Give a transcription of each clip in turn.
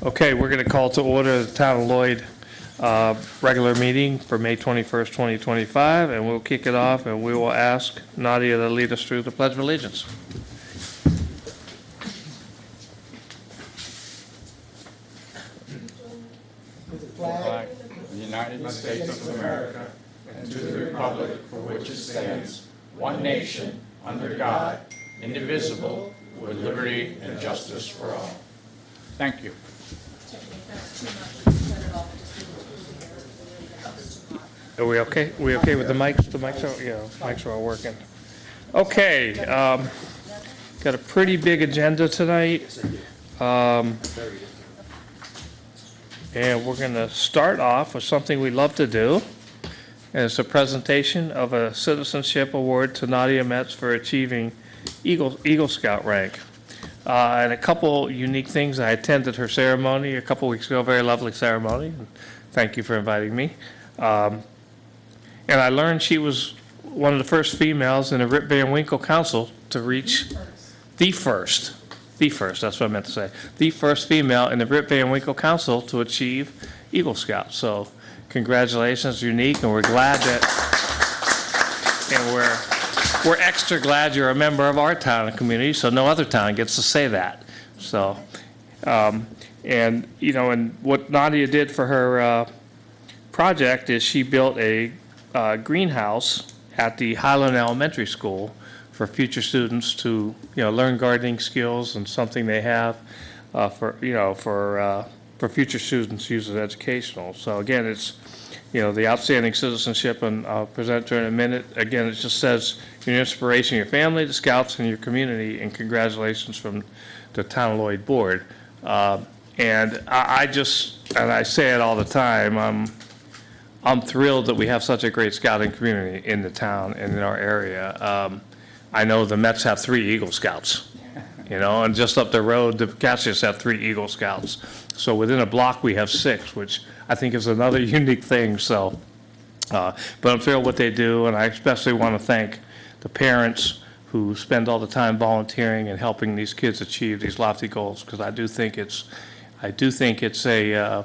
Okay, we're going to call to order the Town of Lloyd regular meeting for May 21st, 2025, and we'll kick it off, and we will ask Nadia to lead us through the Pledge of Allegiance. With the flag of the United States of America and to the republic for which it stands, one nation, under God, indivisible, with liberty and justice for all. Thank you. Are we okay? We okay with the mics? The mics are, yeah, mics are all working. Okay, got a pretty big agenda tonight. And we're going to start off with something we love to do. And it's a presentation of a citizenship award to Nadia Metz for achieving Eagle Scout rank. And a couple unique things. I attended her ceremony a couple weeks ago, very lovely ceremony. And thank you for inviting me. And I learned she was one of the first females in the Rip Van Winkle Council to reach the first, that's what I meant to say, the first female in the Rip Van Winkle Council to achieve Eagle Scout. So congratulations, unique, and we're glad that, and we're extra glad you're a member of our town and community, so no other town gets to say that. So, and you know, and what Nadia did for her project is she built a greenhouse at the Highland Elementary School for future students to, learn gardening skills and something they have for future students use as educational. So again, it's, the outstanding citizenship, and I'll present to her in a minute. Again, it just says you're an inspiration to your family, the Scouts, and your community, and congratulations from the Town of Lloyd Board. And I say it all the time, I'm thrilled that we have such a great scouting community in the town and in our area. I know the Mets have 3 Eagle Scouts, and just up the road, the Cassius have 3 Eagle Scouts. So within a block, we have 6, which I think is another unique thing. So, but I'm thrilled what they do, and I especially want to thank the parents who spend all the time volunteering and helping these kids achieve these lofty goals, because I do think it's a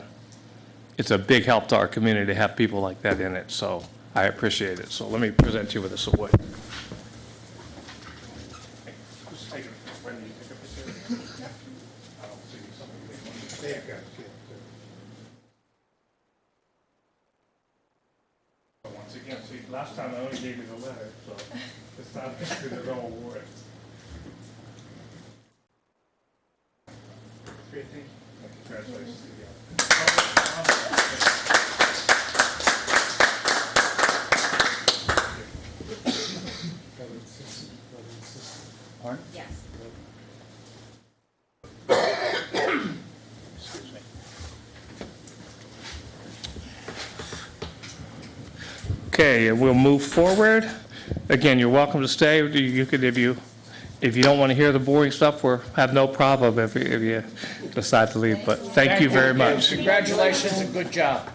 big help to our community to have people like that in it, so I appreciate it. So let me present you with this award. Once again, see, last time I only gave you the letter, so this time it's the real award. Great, thank you. Congratulations to you. Yes. Excuse me. Okay, and we'll move forward. Again, you're welcome to stay. You could, if you don't want to hear the boring stuff, we have no problem if you decide to leave. But thank you very much. Congratulations and good job.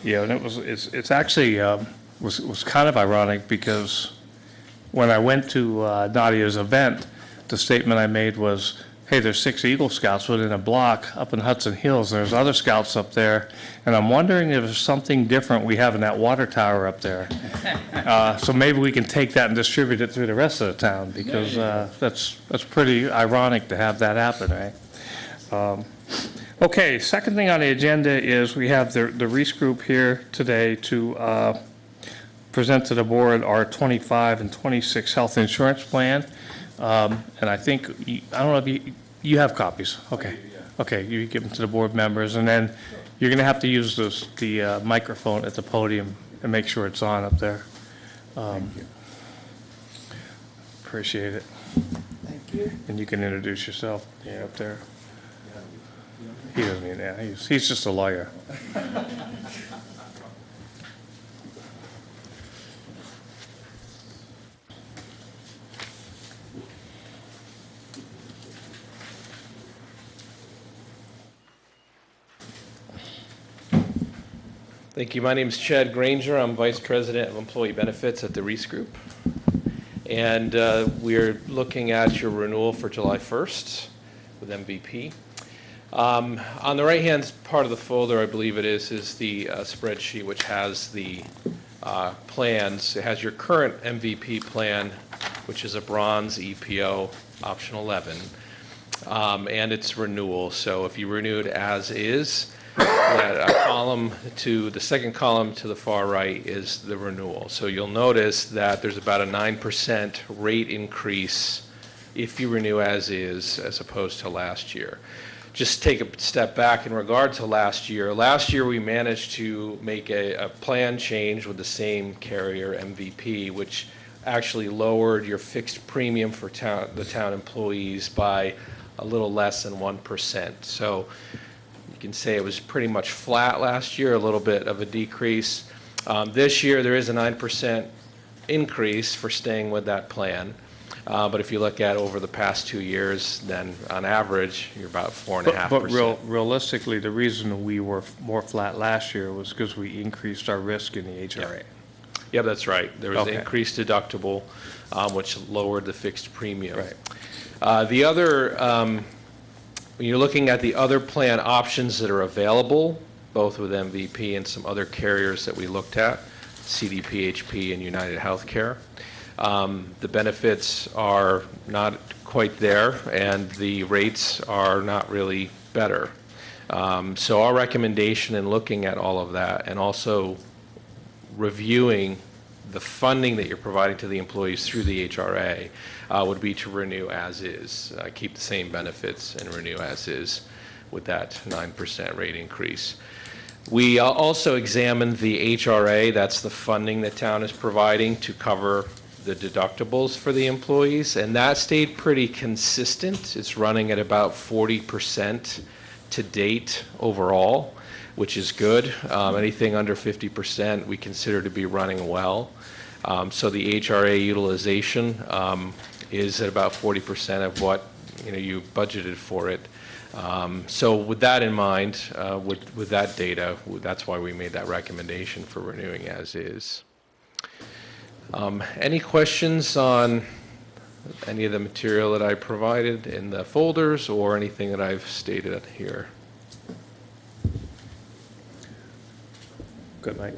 Yeah, and it's actually was kind of ironic, because when I went to Nadia's event, the statement I made was, hey, there's 6 Eagle Scouts within a block up in Hudson Hills. There's other Scouts up there, and I'm wondering if there's something different we have in that water tower up there. So maybe we can take that and distribute it through the rest of the town, because that's pretty ironic to have that happen, right? Okay, second thing on the agenda is we have the Reese Group here today to present to the board our 25 and 26 health insurance plan. And I think, I don't know if you have copies. Okay. Okay, you give them to the board members, and then you're going to have to use the microphone at the podium and make sure it's on up there. Thank you. Appreciate it. Thank you. And you can introduce yourself up there. He doesn't need that. He's just a lawyer. Thank you. My name is Chad Granger. I'm Vice President of Employee Benefits at the Reese Group. And we're looking at your renewal for July 1st with MVP. On the right-hand part of the folder, I believe it is the spreadsheet which has the plans. It has your current MVP plan, which is a bronze EPO, option 11, and its renewal. So if you renewed as is, that column to the second column to the far right is the renewal. So you'll notice that there's about a 9% rate increase if you renew as is, as opposed to last year. Just take a step back in regard to last year. Last year, we managed to make a plan change with the same carrier, MVP, which actually lowered your fixed premium for the town employees by a little less than 1%. So you can say it was pretty much flat last year, a little bit of a decrease. This year, there is a 9% increase for staying with that plan. But if you look at over the past 2 years, then on average, you're about 4.5%. But realistically, the reason we were more flat last year was because we increased our risk in the HRA. Yeah, that's right. There was an Okay. increased deductible, which lowered the fixed premium. Right. The other, when you're looking at the other plan options that are available, both with MVP and some other carriers that we looked at, CDPHP and United Healthcare, the benefits are not quite there, and the rates are not really better. So our recommendation in looking at all of that, and also reviewing the funding that you're providing to the employees through the HRA, would be to renew as is, keep the same benefits and renew as is with that 9% rate increase. We also examined the HRA, that's the funding that town is providing to cover the deductibles for the employees, and that stayed pretty consistent. It's running at about 40% to date overall, which is good. Anything under 50% we consider to be running well. So the HRA utilization is at about 40% of what you budgeted for it. So with that in mind, with that data, that's why we made that recommendation for renewing as is. Any questions on any of the material that I provided in the folders or anything that I've stated here? Good, Mike.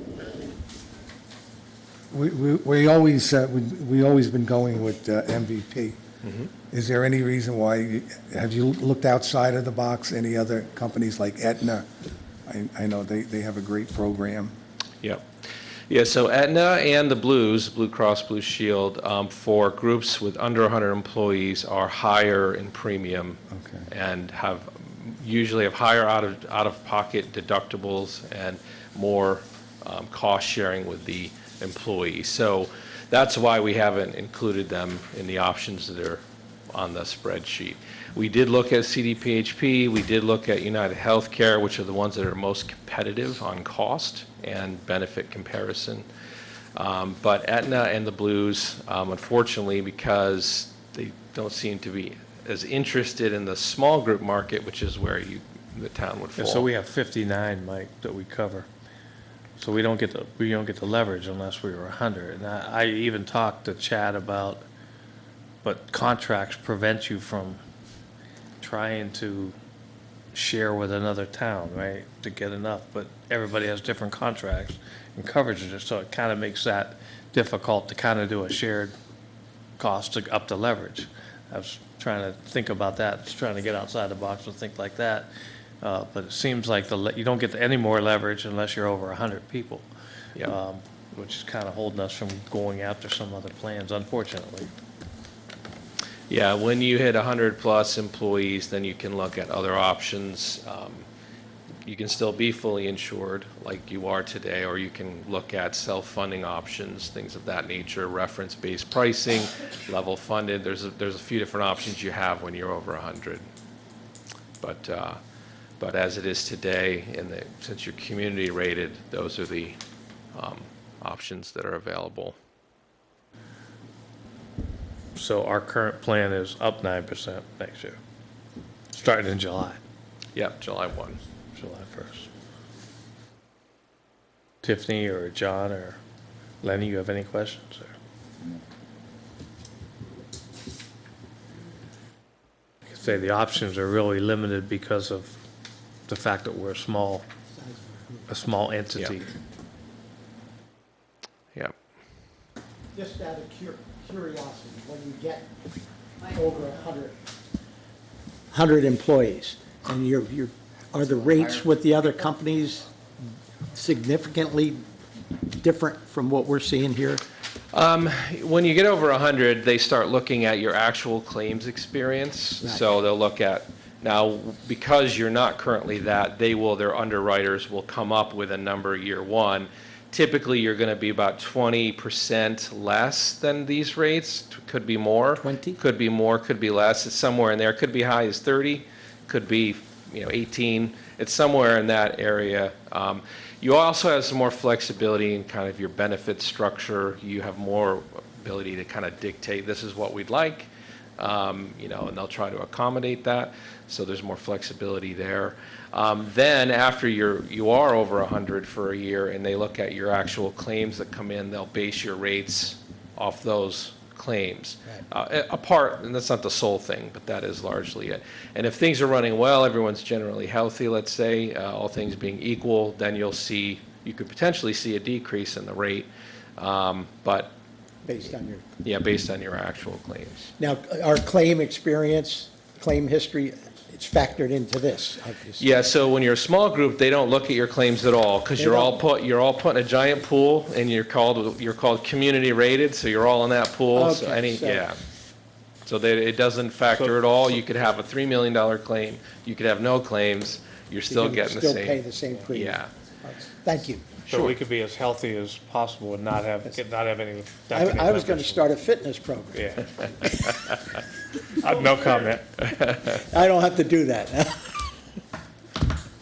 We always been going with MVP. Mm-hmm. Is there any reason why, have you looked outside of the box, any other companies like Aetna? I know they have a great program. Yep. Yeah, so Aetna and the Blues, Blue Cross Blue Shield, for groups with under 100 employees are higher in premium. Okay. And usually have higher out-of-pocket deductibles and more cost sharing with the employee. So that's why we haven't included them in the options that are on the spreadsheet. We did look at CDPHP, we did look at United Healthcare, which are the ones that are most competitive on cost and benefit comparison. But Aetna and the Blues, unfortunately, because they don't seem to be as interested in the small group market, which is where the town would fall. Yeah, so we have 59, Mike, that we cover. So we don't get the leverage unless we were 100. And I even talked to Chad about, but contracts prevent you from trying to share with another town, right, to get enough. But everybody has different contracts and coverages, so it kind of makes that difficult to kind of do a shared cost to up the leverage. I was trying to think about that, just trying to get outside the box and think like that. But it seems like you don't get any more leverage unless you're over 100 people, Yeah. which is kind of holding us from going after some other plans, unfortunately. Yeah, when you hit 100+ employees, then you can look at other options. You can still be fully insured like you are today, or you can look at self-funding options, things of that nature, reference-based pricing, level funded. There's a few different options you have when you're over 100. But as it is today, since you're community rated, those are the options that are available. So our current plan is up 9% next year, starting in July, Yeah, July 1. July 1st. Tiffany or John or Lenny, you have any questions? say the options are really limited because of the fact that we're a small entity. Yeah. Just out of curiosity, when you get over 100 employees, and are the rates with the other companies significantly different from what we're seeing here? When you get over 100, they start looking at your actual claims experience. Right. So they'll look at, now, because you're not currently that, their underwriters will come up with a number year one. Typically, you're going to be about 20% less than these rates. Could be more. 20? Could be more, could be less. It's somewhere in there. Could be high as 30, could be, 18. It's somewhere in that area. You also have some more flexibility in kind of your benefit structure. You have more ability to kind of dictate, this is what we'd like, and they'll try to accommodate that. So there's more flexibility there. Then after you are over 100 for a year and they look at your actual claims that come in, they'll base your rates off those claims. Apart, and that's not the sole thing, but that is largely it. And if things are running well, everyone's generally healthy, let's say, all things being equal, then you could potentially see a decrease in the rate. But Based on your, yeah, based on your actual claims. now, our claim experience, claim history, it's factored into this, obviously. Yeah, so when you're a small group, they don't look at your claims at all, because They you're all don't. put in a giant pool, and you're called community rated, so you're all in that pool. So Okay, so- yeah. So it doesn't factor at all. You could have a $3 million claim, you could have no claims, you're still You can getting the same. Still pay the same premium. Yeah. Thank you. So we could be as healthy as possible and not have any. I was going to start a fitness program. Yeah. No comment. I don't have to do that now.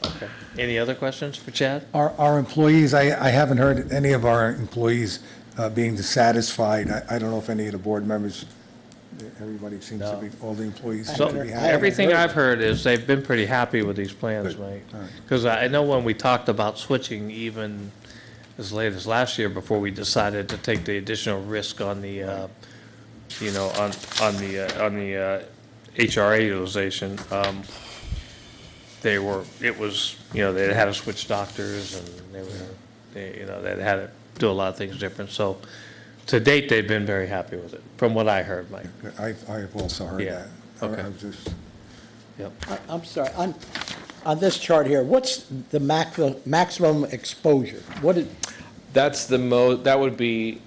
Okay. Any other questions for Chad? Our employees, I haven't heard any of our employees being dissatisfied. I don't know if any of the board members, everybody seems to be, all the employees seem So to be I happy. haven't everything heard. I've heard is they've been pretty happy with these plans, Good. Mike. All right. Because I know when we talked about switching even as late as last year before we decided to take the additional risk on the, on the HRA utilization, they had to switch doctors and they had to do a lot of things different. So to date, they've been very happy with it, from what I heard, Mike. I've also heard Yeah, that. okay. I was just, Yep. I'm sorry, on this chart here, what's the maximum exposure? That would be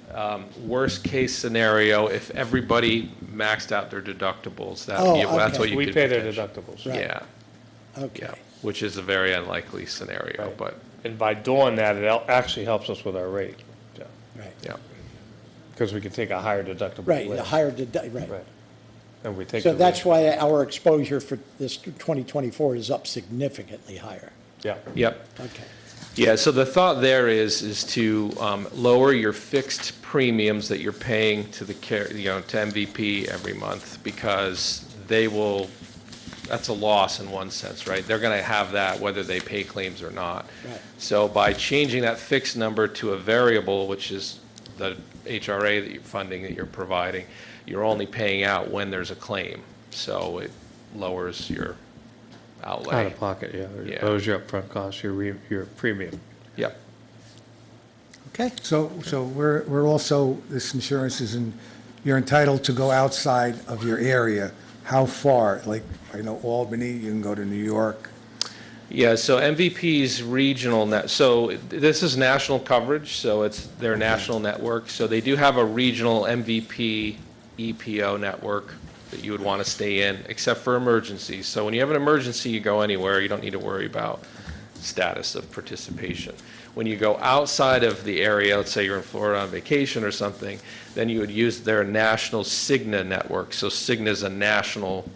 worst case scenario if everybody maxed out their deductibles. That's okay. what you We could pay their potentially- deductibles. Right. Yeah, Okay. yeah, which is a very unlikely scenario, Right. but, And by doing that, it actually helps us with our rate, Right, yeah. because we can take a higher deductible. right, the risk. higher, right. Right. And we take. So the that's risk. why our exposure for this 2024 is up significantly higher. Yeah. Yep. Okay. Yeah, so the thought there is to lower your fixed premiums that you're paying to to MVP every month, because that's a loss in one sense, right? They're going to have that whether they pay claims or not. Right. So by changing that fixed number to a variable, which is the HRA that you're funding, that you're providing, you're only paying out when there's a claim. So it lowers your outlay. Out of pocket, yeah. Yeah. Those your upfront costs, your premium. Yep. Okay. so we're also, this insurance you're entitled to go outside of your area. How far? Like, I know Albany, you can go to New York. Yeah, so MVP's regional so this is national coverage, so it's their national network. So they do have a regional MVP EPO network that you would want to stay in, except for emergencies. So when you have an emergency, you go anywhere, you don't need to worry about status of participation. When you go outside of the area, let's say you're in Florida on vacation or something, then you would use their national Cigna network. So Cigna is a national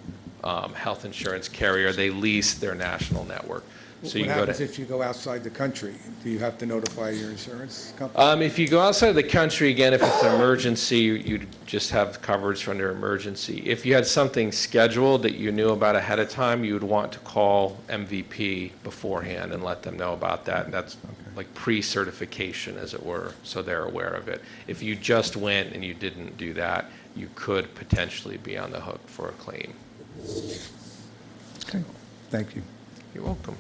health insurance carrier. They lease their national network. So you What go happens to, if you go outside the country? Do you have to notify your insurance company? if you go outside of the country, again, if it's an emergency, you'd just have coverage under emergency. If you had something scheduled that you knew about ahead of time, you would want to call MVP beforehand and let them know about that. And that's like pre-certification, as it were, so they're aware of it. If you just went and you didn't do that, you could potentially be on the hook for a claim. Okay, thank you. You're welcome.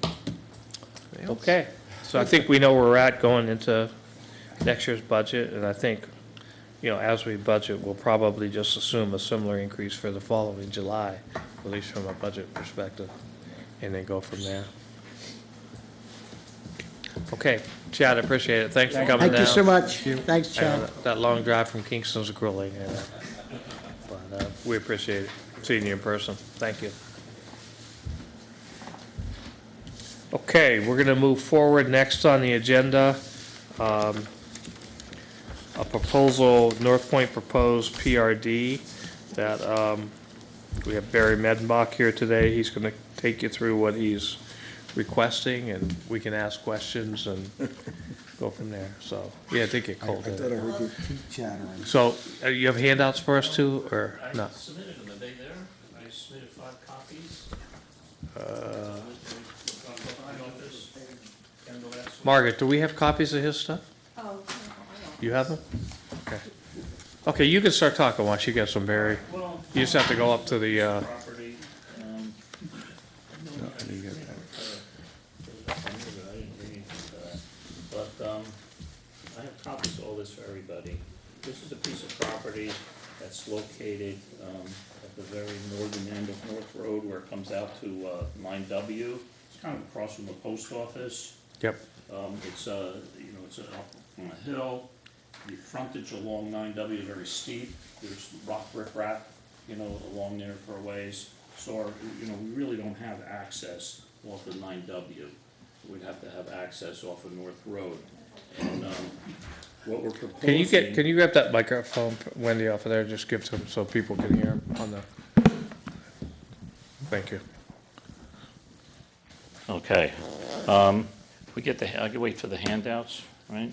Anything else? Okay, so I think we know where we're at going into next year's budget, and I think, as we budget, we'll probably just assume a similar increase for the following July, at least from a budget perspective, and then go from there. Okay, Chad, I appreciate it. Thanks for coming down. Thank you so much. Thanks, I know Chad. that long drive from Kingston's grueling, but we appreciate it, seeing you in person. Thank you. Okay, we're going to move forward. Next on the agenda, a proposal, North Point proposed PRD that we have Barry Medenbach here today. He's going to take you through what he's requesting, and we can ask questions and go from there. So, yeah, it did get cold. I thought I heard your teeth chattering. So, you have handouts for us too, or I not? submitted them, are they there? I submitted 5 copies. Margaret, do we have copies of his stuff? Oh, no, I don't. You have them? Okay. Okay, you can start talking once you get some, Barry. Well, You just have to go up to the, property, but, I have copies of all this for everybody. This is a piece of property that's located, at the very northern end of North Road where it comes out to, 9W. It's kind of across from the post office. yep, It's it's up on a hill. The frontage along 9W is very steep. There's rock riprap, along there for a ways. So we really don't have access off of 9W. We'd have to have access off of North Road. And, what we're proposing. can you grab that microphone, Wendy, off of there, just give to him so people can hear him on the, thank you. Okay. We get I can wait for the handouts, right?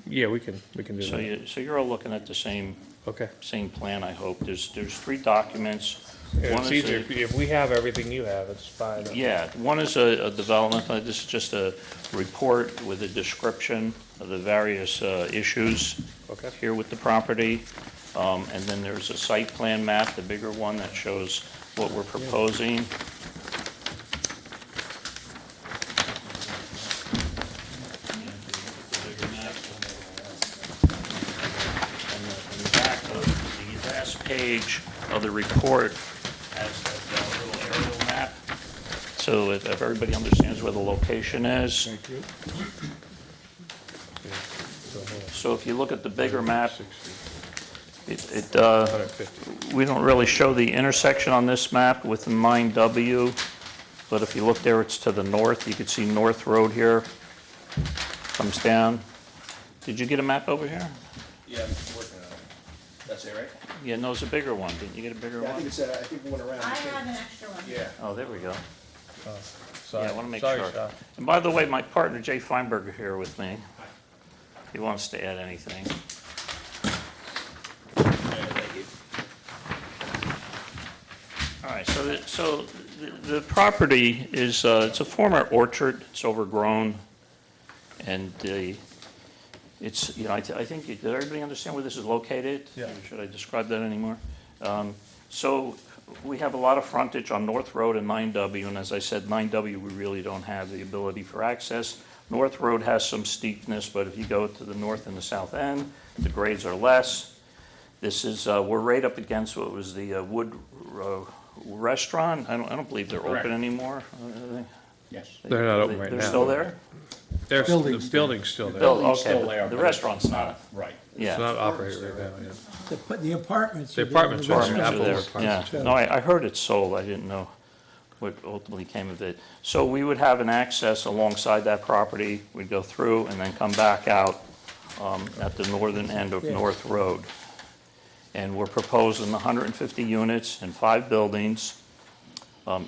Yeah, we can do So that. you're all looking at the same Okay. plan, I hope. There's 3 documents. Yeah, One It's is easier, a- if we have everything you have, it's fine. Yeah, one is a development plan. This is just a report with a description of the various issues Okay. here with the property. And then there's a site plan map, the bigger one that shows what we're proposing. And the back of the last page of the report has that little aerial map. So if everybody understands where the location is. Thank you. So if you look at the bigger map, it 150. we don't really show the intersection on this map with the 9W, but if you look there, it's to the north. You can see North Road here, comes down. Did you get a map over here? Yeah, I'm working on it. That's it, right? Yeah, no, it's a bigger one. Didn't you get a bigger Yeah, I think one? it's, I think we went around. I have an extra one. Yeah. Oh, there we go. Sorry. Yeah, I want to make Sorry, sure. Sean. And by the way, my partner Jay Feinberger here with me. If he wants to add anything. All right, so the property is, it's a former orchard, it's overgrown, and it's, I think, did everybody understand where this is located? Yeah. Should I describe that anymore? So we have a lot of frontage on North Road and 9W, and as I said, 9W, we really don't have the ability for access. North Road has some steepness, but if you go to the north and the south end, the grades are less. This is, we're right up against what was the Wood Restaurant. I don't believe they're Correct. open anymore. Yes. They're not open right They're now. still there? The Building's building's still there. Oh, building's okay, still but there, the but restaurant's not. Right. It's Yeah. not operating right now, yeah. The apartments. The are there, apartments are restaurants Apartments are there, Apple's yeah. No, I heard it's sold, I didn't know what ultimately came of it. So we would have an access alongside that property, we'd go through and then come back out at the northern end of North Road. And we're proposing 150 units in 5 buildings.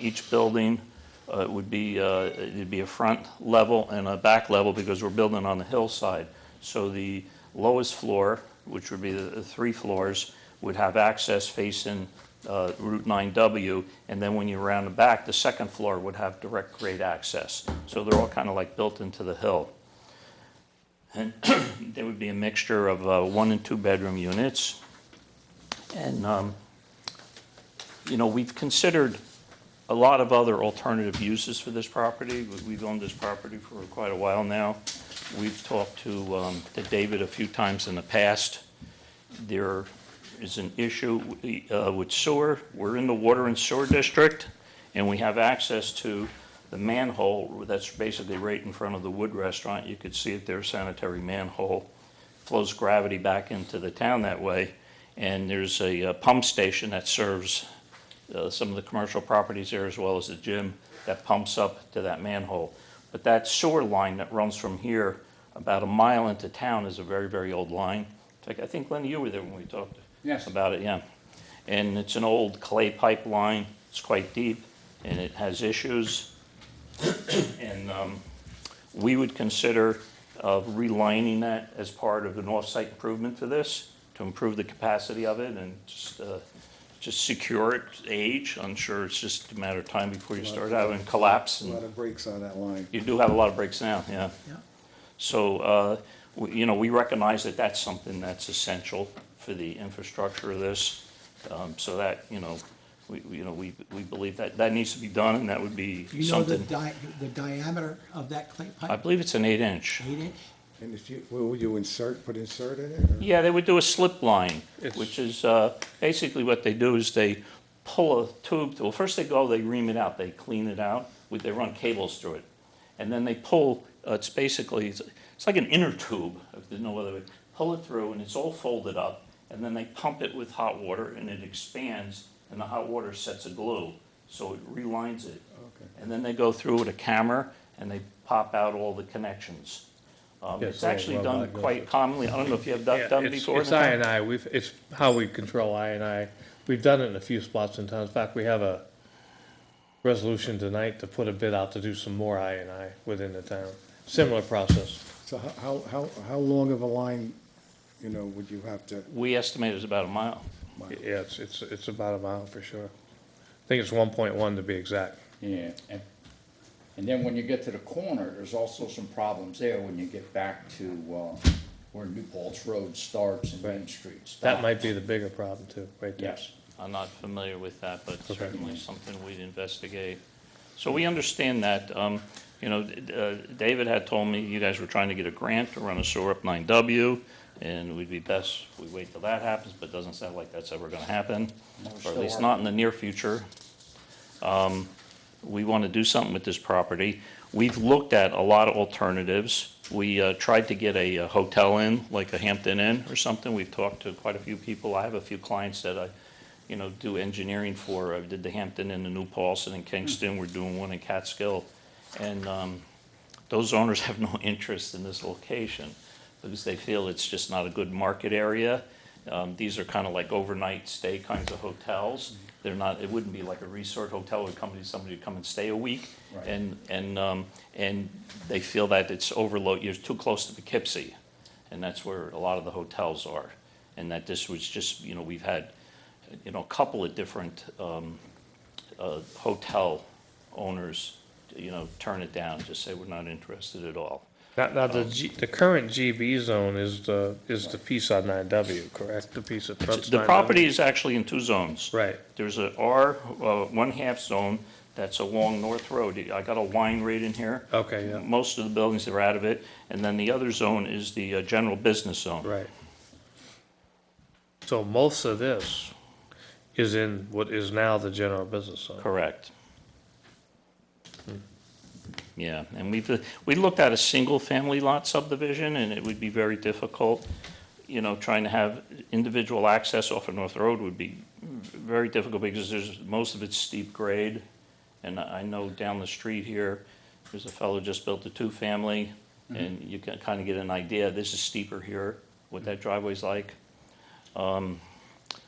Each building would be, it'd be a front level and a back level because we're building on the hillside. So the lowest floor, which would be the 3 floors, would have access facing Route 9W, and then when you're around the back, the second floor would have direct grade access. So they're all kind of like built into the hill. And there would be a mixture of 1 and 2 bedroom units. And, we've considered a lot of other alternative uses for this property. We've owned this property for quite a while now. We've talked to David a few times in the past. There is an issue with sewer. We're in the water and sewer district, and we have access to the manhole that's basically right in front of the Wood Restaurant. You could see it there, sanitary manhole. Flows gravity back into the town that way. And there's a pump station that serves some of the commercial properties there, as well as the gym, that pumps up to that manhole. But that sewer line that runs from here about a mile into town is a very, very old line. In fact, I think, Lenny, you were there when we talked Yes. about it, yeah. And it's an old clay pipeline. It's quite deep, and it has issues. And we would consider relining that as part of an off-site improvement for this, to improve the capacity of it and just secure its age. I'm sure it's just a matter of time before you start having collapse. A lot of brakes on that line. You do have a lot of breaks now, yeah. Yeah. So, we recognize that that's something that's essential for the infrastructure of this. So that, we believe that needs to be done, and that would be Do you know the something. the diameter of that clay I pipe? believe it's an 8-inch. 8-inch? And if you, would you put insert in it? Or? Yeah, they would do a slip line, It's- which is basically what they do is they pull a tube. Well, first they ream it out, they clean it out, they run cables through it. And then they pull, it's like an inner tube, if there's no other way. Pull it through, and it's all folded up, and then they pump it with hot water, and it expands, and the hot water sets a glue, so it relines it. Okay. And then they go through with a camera, and they pop out all the connections. Yeah, It's so actually well done diagnosed. quite commonly. I don't know if you have that Yeah, done it's- before. It's in the I town? and I, it's how we control I and I. We've done it in a few spots in town. In fact, we have a resolution tonight to put a bid out to do some more I and I within the town. Similar process. So how long of a line, would you have to? We estimate it's about a mile. Yeah, it's about a mile for sure. I think it's 1.1 to be exact. Yeah, and then when you get to the corner, there's also some problems there when you get back to where New Paltz Road starts and Main Street stops. That might be the bigger problem too, right there. Yes. I'm not familiar with that, but certainly something we'd investigate. So we understand that. David had told me you guys were trying to get a grant to run a sewer up 9W, and we'd be best if we wait till that happens, but it doesn't sound like that's ever gonna happen, No, we're or at still least not in the near future. We want to do something with this property. We've looked at a lot of alternatives. We tried to get a hotel in, like a Hampton Inn or something. We've talked to quite a few people. I have a few clients that I, do engineering for. I did the Hampton Inn in New Paltz and in Kingston. We're doing one in Catskill. And those owners have no interest in this location because they feel it's just not a good market area. These are kind of like overnight stay kinds of hotels. They're not, it wouldn't be like a resort hotel where somebody would come and stay a week. Right. And they feel that it's overload, you're too close to Poughkeepsie. And that's where a lot of the hotels are. And that this was just, we've had, a couple of different hotel owners, turn it down, just say we're not interested at all. Now the current GB zone is the piece on 9W, correct? The piece that fronts 9W? The property is actually in two zones. Right. There's a R, 1/2 zone that's along North Road. I got a line right in here. Okay, yeah. Most of the buildings are out of it. And then the other zone is the general business zone. Right. So most of this is in what is now the general business zone. Correct. Yeah, and we looked at a single-family lot subdivision, and it would be very difficult. Trying to have individual access off of North Road would be very difficult because most of it's steep grade. And I know down the street here, there's a fellow just built a 2-family, and you can kind of get an idea, this is steeper here, what that driveway's like.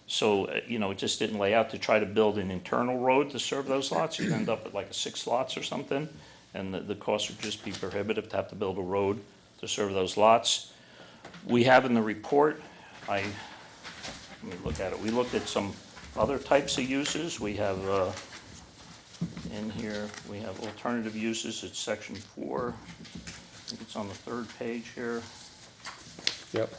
So, it just didn't lay out to try to build an internal road to serve those lots. You'd end up at like 6 lots or something, and the cost would just be prohibitive to have to build a road to serve those lots. We have in the report, let me look at it. We looked at some other types of uses. We have, in here, we have alternative uses. It's section 4. I think it's on the 3rd page here. Yep.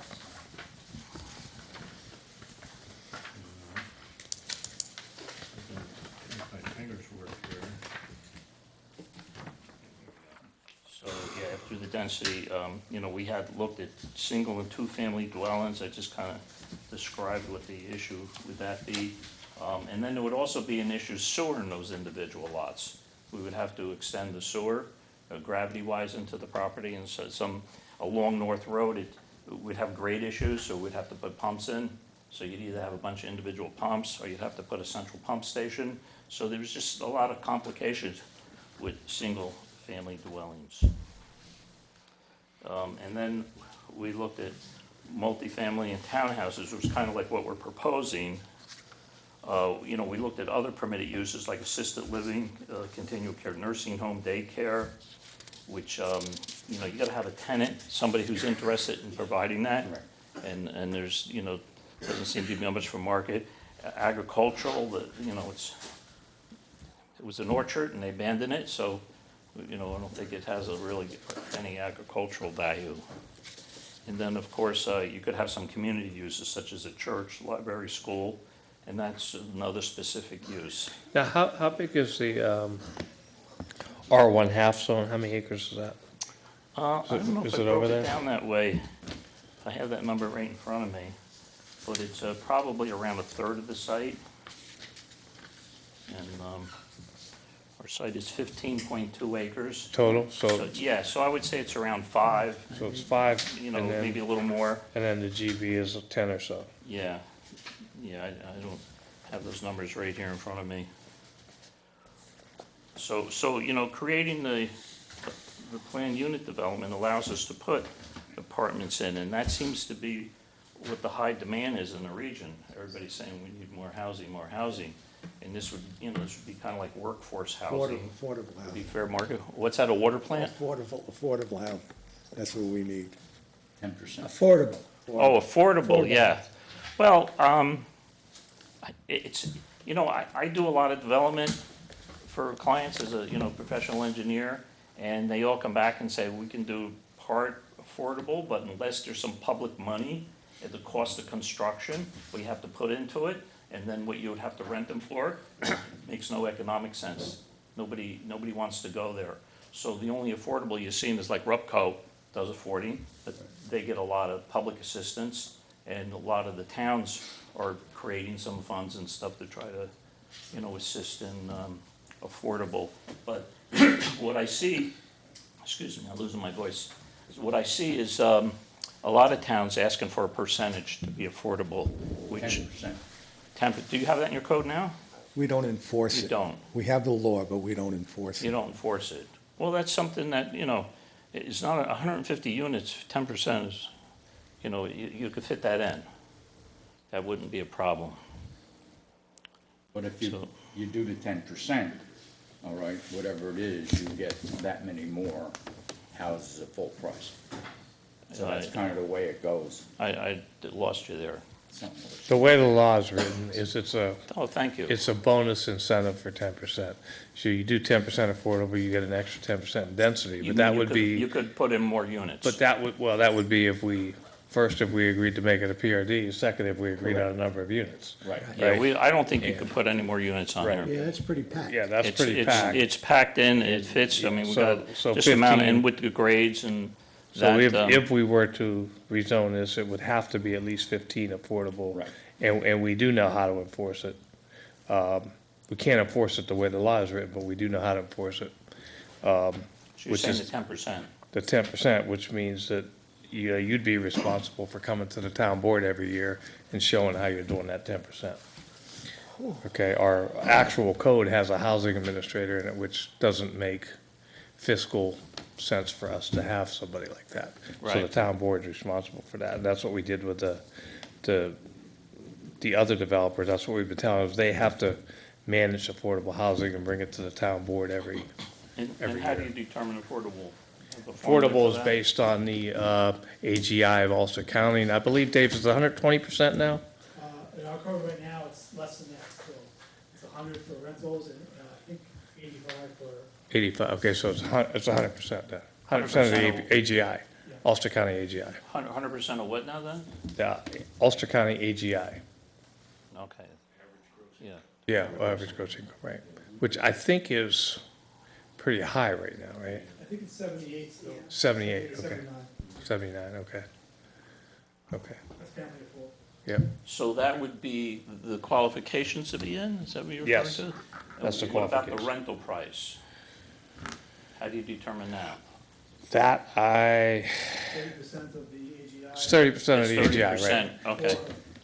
My fingers work here. through the density, we had looked at single and two-family dwellings. I just kind of described what the issue would that be. And then there would also be an issue sewer in those individual lots. We would have to extend the sewer gravity-wise into the property, and so along North Road, we'd have grade issues, so we'd have to put pumps in. So you'd either have a bunch of individual pumps, or you'd have to put a central pump station. So there was just a lot of complications with single-family dwellings. And then we looked at multifamily and townhouses, which is kind of like what we're proposing. We looked at other permitted uses like assisted living, continual care, nursing home, daycare, which, you gotta have a tenant, somebody who's interested in providing that. And there's, doesn't seem to be much for market. Agricultural, it was an orchard and they abandoned it, so, I don't think it has any agricultural value. And then, of course, you could have some community uses such as a church, library, school, and that's another specific use. Now, how big is the R1 half zone? How many acres is that? I don't know Is if I it over broke it there? down that way. I have that number right in front of me, but it's probably around a third of the site. And our site is 15.2 acres. Total, so Yeah, so I would say it's around 5, it's 5, and maybe then, a little more. and then the GB is 10 or so. Yeah, I don't have those numbers right here in front of me. So, creating the planned unit development allows us to put apartments in, and that seems to be what the high demand is in the region. Everybody's saying we need more housing, and this would be kind of like workforce housing. Affordable Would be housing. fair market. What's that, a water plant? Affordable housing. That's what we need. 10%. Affordable. Oh, affordable, yeah. Well, I do a lot of development for clients as a, professional engineer, and they all come back and say, we can do part affordable, but unless there's some public money at the cost of construction, we have to put into it, and then what you would have to rent them for, makes no economic sense. Nobody wants to go there. So the only affordable you've seen is like Rupco does affording, but they get a lot of public assistance, and a lot of the towns are creating some funds and stuff to try to, assist in affordable. But what I see, excuse me, I'm losing my voice. What I see is a lot of towns asking for a percentage to be affordable, which 10%. Do you have that in your code now? We don't enforce it. You don't. We have the law, but we don't enforce You it. don't enforce it. Well, that's something that, it's not 150 units, 10% is, you could fit that in. That wouldn't be a problem. But if So- you do the 10%, all right, whatever it is, you get that many more houses at full price. So that's kind of the way it goes. I lost you there. Something like The way the law is written is it's Thank you. a bonus incentive for 10%. So you do 10% affordable, you get an extra 10% density, but that would You be, could put in more units. but that would be if we agreed to make it a PRD, second, if we agreed on a number of units. Right. Yeah, right. I don't think you could put any more units on Right. there. Yeah, it's pretty packed. Yeah, that's It's- pretty it's- packed. It's packed in, it fits, I mean, we So- got so just the amount, 15 and with the grades and So that, if we were to rezone this, it would have to be at least 15 affordable. Right. And we do know how to enforce it. We can't enforce it the way the law is written, but we do know how to enforce it. so you're which saying is- the 10%. The 10%, which means that you'd be responsible for coming to the town board every year and showing how you're doing that 10%. Okay, our actual code has a housing administrator in it, which doesn't make fiscal sense for us to have somebody like that. So the Right. town board's responsible for that, and that's what we did with the other developers, that's what we've been telling them, they have to manage affordable housing and bring it to the town board every And every how do year. you determine affordable? The formula Affordable for is that? based on the AGI of Ulster County, and I believe, Dave, it's 120% now? In our code right now, it's less than that, so it's 100 for rentals and I think 85 for, 85, okay, so it's 100% then. 100% of the AGI, Ulster County AGI. 100% of what now then? The Ulster County AGI, Okay. Yeah. yeah, average gross income, right, which I think is pretty high right now, right? I think it's 78 still. 78, okay. 79. 79, okay. Okay, That's family of four. yep. So that would be the qualifications to be in, is that what you're referring Yes, to? that's the What about the qualification. rental price? How do you determine that? That 30% of the AGI. it's 30% of the AGI, right? 30%, okay, or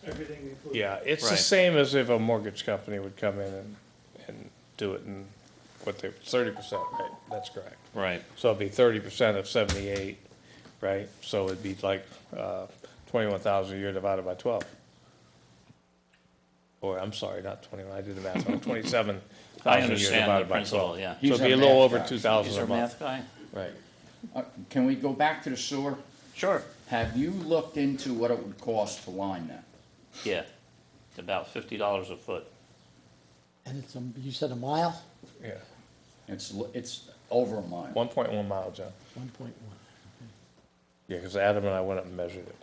Everything included. Yeah, it's the Right. same as if a mortgage company would come in and do it in what they, 30%, right? That's correct. right. So it'd be 30% of 78, right? So it'd be like 21,000 a year divided by 12. Or, I'm sorry, not 21, I did the math wrong, 27,000 I a year understand the divided by principle, 12. yeah. So it'd be a He's a little math over guy. 2,000 He's a our month. math guy? Right. Can we go back to the sewer? Sure. Have you looked into what it would cost to line that? Yeah, about $50 a foot. And it's, you said a mile? Yeah, It's over a mile. 1.1 mile, John. 1.1. Yeah, because Adam and I went up and measured it.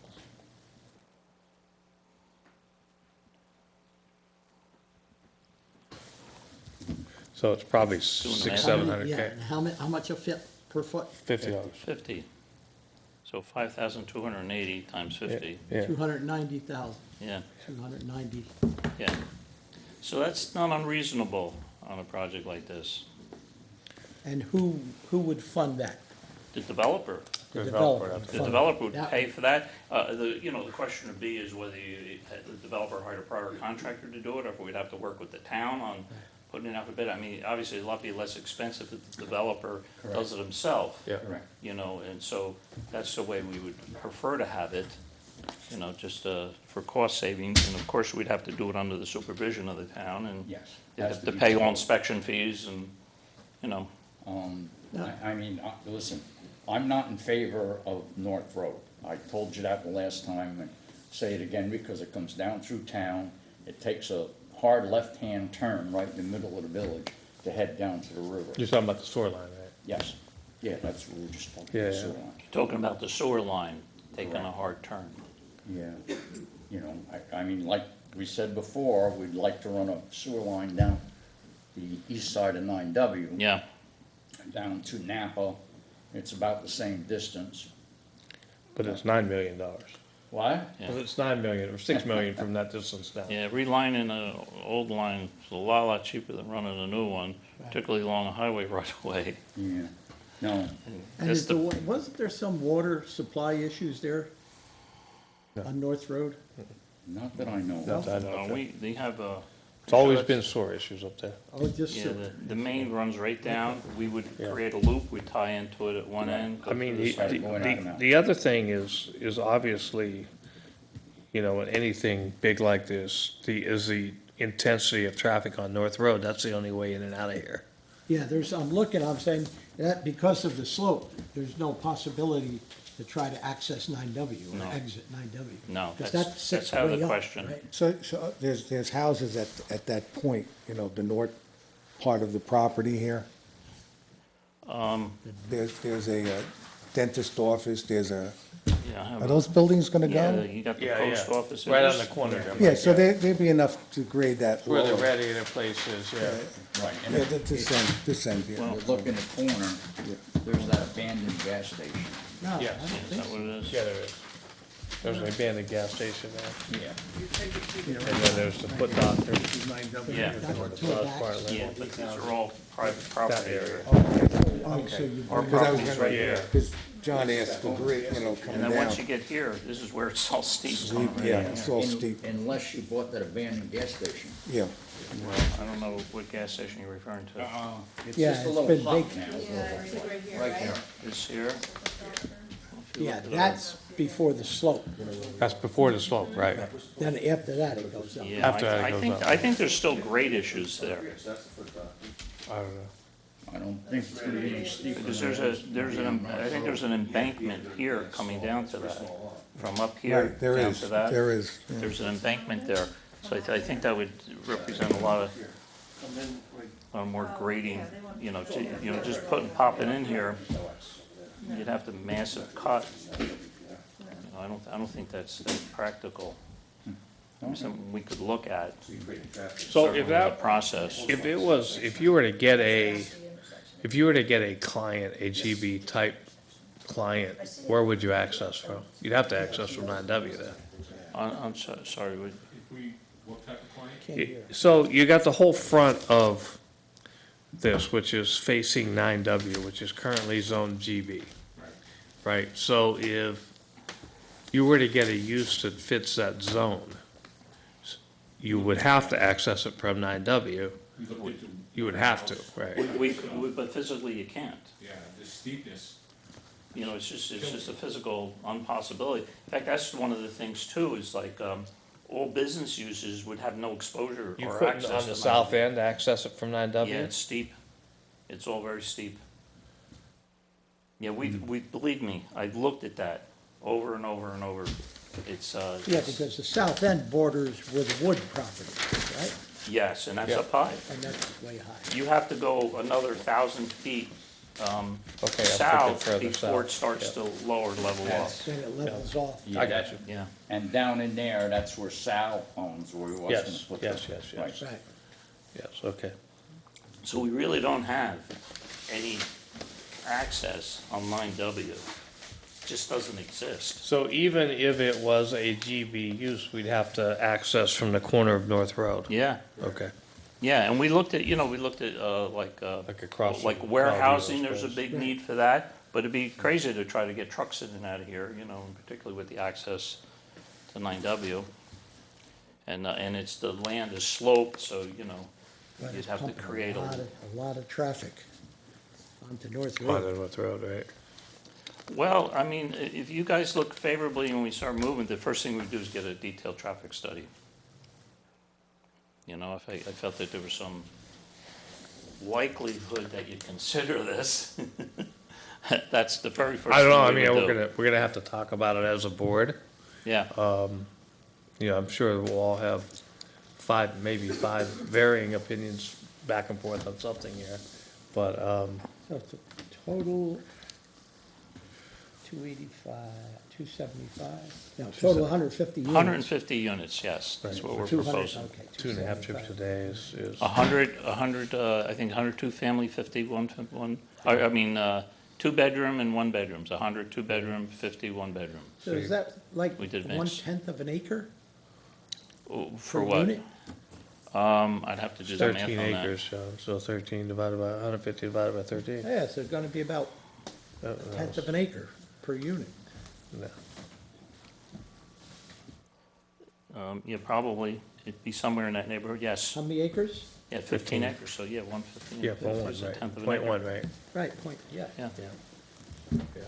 So it's probably the six, math. seven Yeah, hundred K, and how much a foot per foot? $50. 50. So 5,280 times 50, Yeah, 290,000, yeah, 290. yeah. So that's not unreasonable on a project like this. And who would fund that? The developer, The Developer, would that's the fund developer would that. pay for that. The question would be is whether the developer hired a prior contractor to do it, or if we'd have to work with the town on putting it out for bid. I mean, obviously, it'll be less expensive if the developer does it himself. yeah. Correct. And so that's the way we would prefer to have it, just for cost savings. And of course, we'd have to do it under the supervision of the town, and Yes. they'd Has have to be pay all told. inspection fees and, Listen, I'm not in favor of North Road. I told you that the last time, and say it again, because it comes down through town. It takes a hard left-hand turn right in the middle of the village to head down to the river. You're talking about the sewer line, right? Yes, yeah, that's what we were just talking Yeah, about. yeah. sewer line. talking about the sewer line taking a Correct. hard turn. Yeah, I mean, like we said before, we'd like to run a sewer line down the east side of 9W. Yeah, Down to Napa. It's about the same distance. But it's $9 million. What? Yeah. Well, it's 9 million, or 6 million from that distance down. yeah, relining an old line is a lot cheaper than running a new one, particularly along a highway right away. Yeah, no, And That's is the, wasn't there some water supply issues there on North Road? not that I know Not of. that I know of. They have It's always been sewer issues up there. Oh, just, yeah, the main runs right down. We would Yeah. create a loop, we'd tie into it at one end. go I mean, through the side going out and out. the other thing is obviously, in anything big like this, is the intensity of traffic on North Road. That's the only way in and out of here. yeah, I'm saying that because of the slope, there's no possibility to try to access 9W No. or exit 9W. No, Because that's that sits out of way the up, question. right? So there's houses at that point, the north part of the property here? There's a dentist office, there's a, Yeah, I have are those buildings gonna yeah, go? you got the Yeah, post yeah. office. Right on There's- the corner there. Yeah, so there'd be enough to grade that Where the lower. radiator place is, yeah. Right, and Yeah, if this end, yeah. you look in the corner, there's that abandoned gas station. No, I Yes. don't Is think that so. what it is? Yeah, there is. There's an abandoned gas station there. Yeah. And then there's the foot doctor. Yeah. That to a back. Yeah, but these are all private property area. Oh, so you Our bring- property's right here. Yeah. John asked the grade, And coming then once down. you get here, this is where it's all steep. Steep, yeah, it's all Un- steep, Unless you bought that abandoned gas station. yeah. Well, I don't know what gas station you're referring to. It's Yeah, just a it's little been hut vacant. now. Yeah, it's like right here, Right right? there. This here? Yeah, that's before the slope. That's before the slope, right? Then after that, it goes up. Yeah, After that it I goes think, up. I think there's still grade issues there. I don't know. I don't think it's gonna be any steeper. Because than I think there's an embankment here coming down to that. From up here Right, there down is, to that. there is. Yeah. There's an embankment there. So I think that would represent a lot more grading, just popping in here. You'd have to massive cut. I don't think that's practical. Something we could look at. So certainly if in the that, process. if you were to get a if you were to get a client, a GB type client, where would you access from? You'd have to access from 9W then. I'm sorry, would- Can't hear. So you got the whole front of this, which is facing 9W, which is currently zone GB. Right, so if you were to get a use that fits that zone, you would have to access it from 9W. You would have to, right? but physically you can't. Yeah, the steepness. You know, it's just a physical impossibility. In fact, that's one of the things too, is like, all business users would have no exposure You or couldn't access on to the 9W. south end access it from 9W? Yeah, it's steep. It's all very steep. Yeah, believe me, I've looked at that over and over and over. It's, Yeah, because the south end borders with wood property, right? yes, and that's Yeah. up high. And that's way high. You have to go another 1,000 feet, Okay, I'm thinking south further before it south. starts to lower level off. Then it levels off. I got you. Yeah. And down in there, that's where Sal owns, where he was Yes, gonna put the. yes, yes, yes. Right. Yes, okay. So we really don't have any access on 9W. Just doesn't exist. So even if it was a GB use, we'd have to access from the corner of North Road? Yeah, Okay. yeah, and we looked at, Like across like from warehousing, Valdez, there's a I suppose. big need for that, but it'd be crazy to try to get trucks in and out of here, you know, and particularly with the access to 9W. And it's, the land is sloped, so, you know, But you'd it's have to pumping create a lot of traffic onto North On Road. the North Road, right? Well, I mean, if you guys look favorably and we start moving, the first thing we do is get a detailed traffic study. You know, if I felt that there was some likelihood that you'd consider this, that's the very first I don't know, I thing we mean, would do. we're gonna have to talk about it as a board. Yeah, You know, I'm sure we'll all have maybe five varying opinions back and forth on something here. But, So it's a total 285, 275, no, total 150 units. 150 units, yes, that's what we're 200, proposing. okay, 2.5 trips a 275. day is, 100, I think 102 family, 50, I mean, 2-bedroom and 1-bedrooms, 100 2-bedroom, 50 1-bedroom. So is that like We did mix. 1/10 of an acre Oh, per For what? unit? I'd have to do the math 13 on that. acres, so 13 divided by, 150 divided by 13. Yeah, so it's gonna be about Uh, a tenth of an acre per unit. no. Yeah, probably, it'd be somewhere in that neighborhood, yes. How many acres? Yeah, 15 acres, so yeah, 115. Yeah, point one, is a right, tenth of an point acre. one, right, Right, point, yeah. Yeah, yeah. Yeah.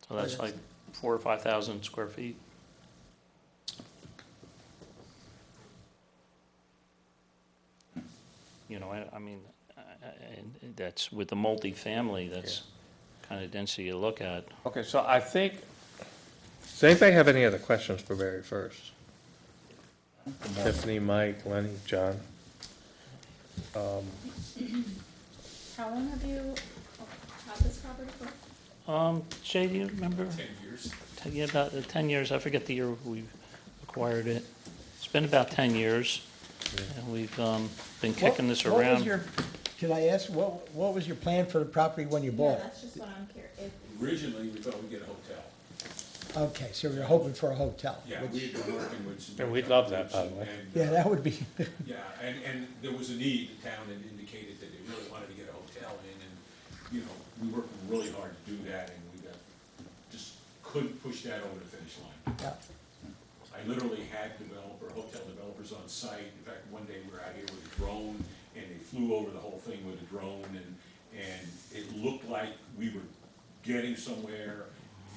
so that's like 4,000 or 5,000 square feet. You know, I mean, and that's with the multifamily, that's kind of density you look at. Okay, so I think, does anybody have any other questions for Barry first? Tiffany, Mike, Lenny, John? How long have you had this property for? Jay, do you remember? 10 years. Yeah, about 10 years, I forget the year we acquired it. It's been about 10 years, and we've been kicking this What was around. your, could I ask, what was your plan for the property when you Yeah, bought it? that's just what I'm curious. Originally, we thought we'd get a hotel. Okay, so you're hoping for a hotel? Yeah, which- we had been working with some. And we'd love that, by the way. and, Yeah, that would be, Yeah, and there was a need, the town had indicated that they really wanted to get a hotel in, and, you know, we worked really hard to do that, and we just couldn't push that over the finish line. yeah. I literally had hotel developers on site. In fact, one day we were out here with a drone, and they flew over the whole thing with a drone, and it looked like we were getting somewhere,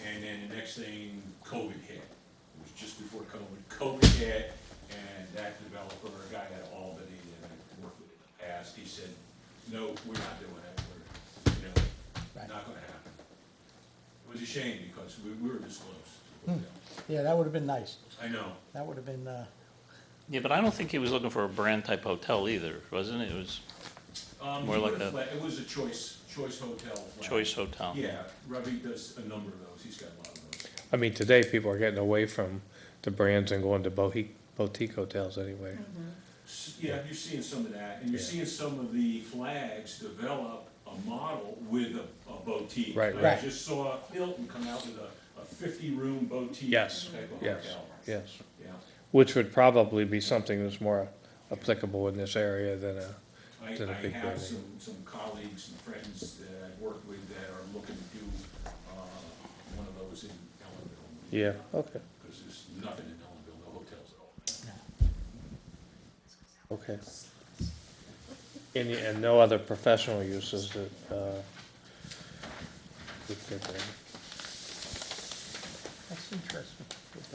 and then the next thing, COVID hit. It was just before COVID hit, and that developer, a guy at Albany, and I worked with in the past, he said, no, we're not doing it, Right. not gonna happen. It was a shame, because we were this close to the hotel. Yeah, that would have been nice. I know. That would have been, Yeah, but I don't think he was looking for a brand-type hotel either, wasn't it? It was More He like put a a- flat- It was a choice hotel. flat. choice hotel. Yeah, Ravi does a number of those, he's got a lot of those. I mean, today, people are getting away from the brands and going to boutique hotels anyway. Yeah, you're seeing some of that, and you're seeing some of the flags develop a model with a boutique. Right, I right. just saw Hilton come out with a 50-room boutique Yes, type of yes, hotel. yes. Yeah. Which would probably be something that's more applicable in this area than a I big have building. some colleagues and friends that I've worked with that are looking to do one of those in Ellenville. Yeah, okay, Because there's nothing in Ellenville, no hotels at all. okay. And no other professional uses that, would fit there. That's interesting.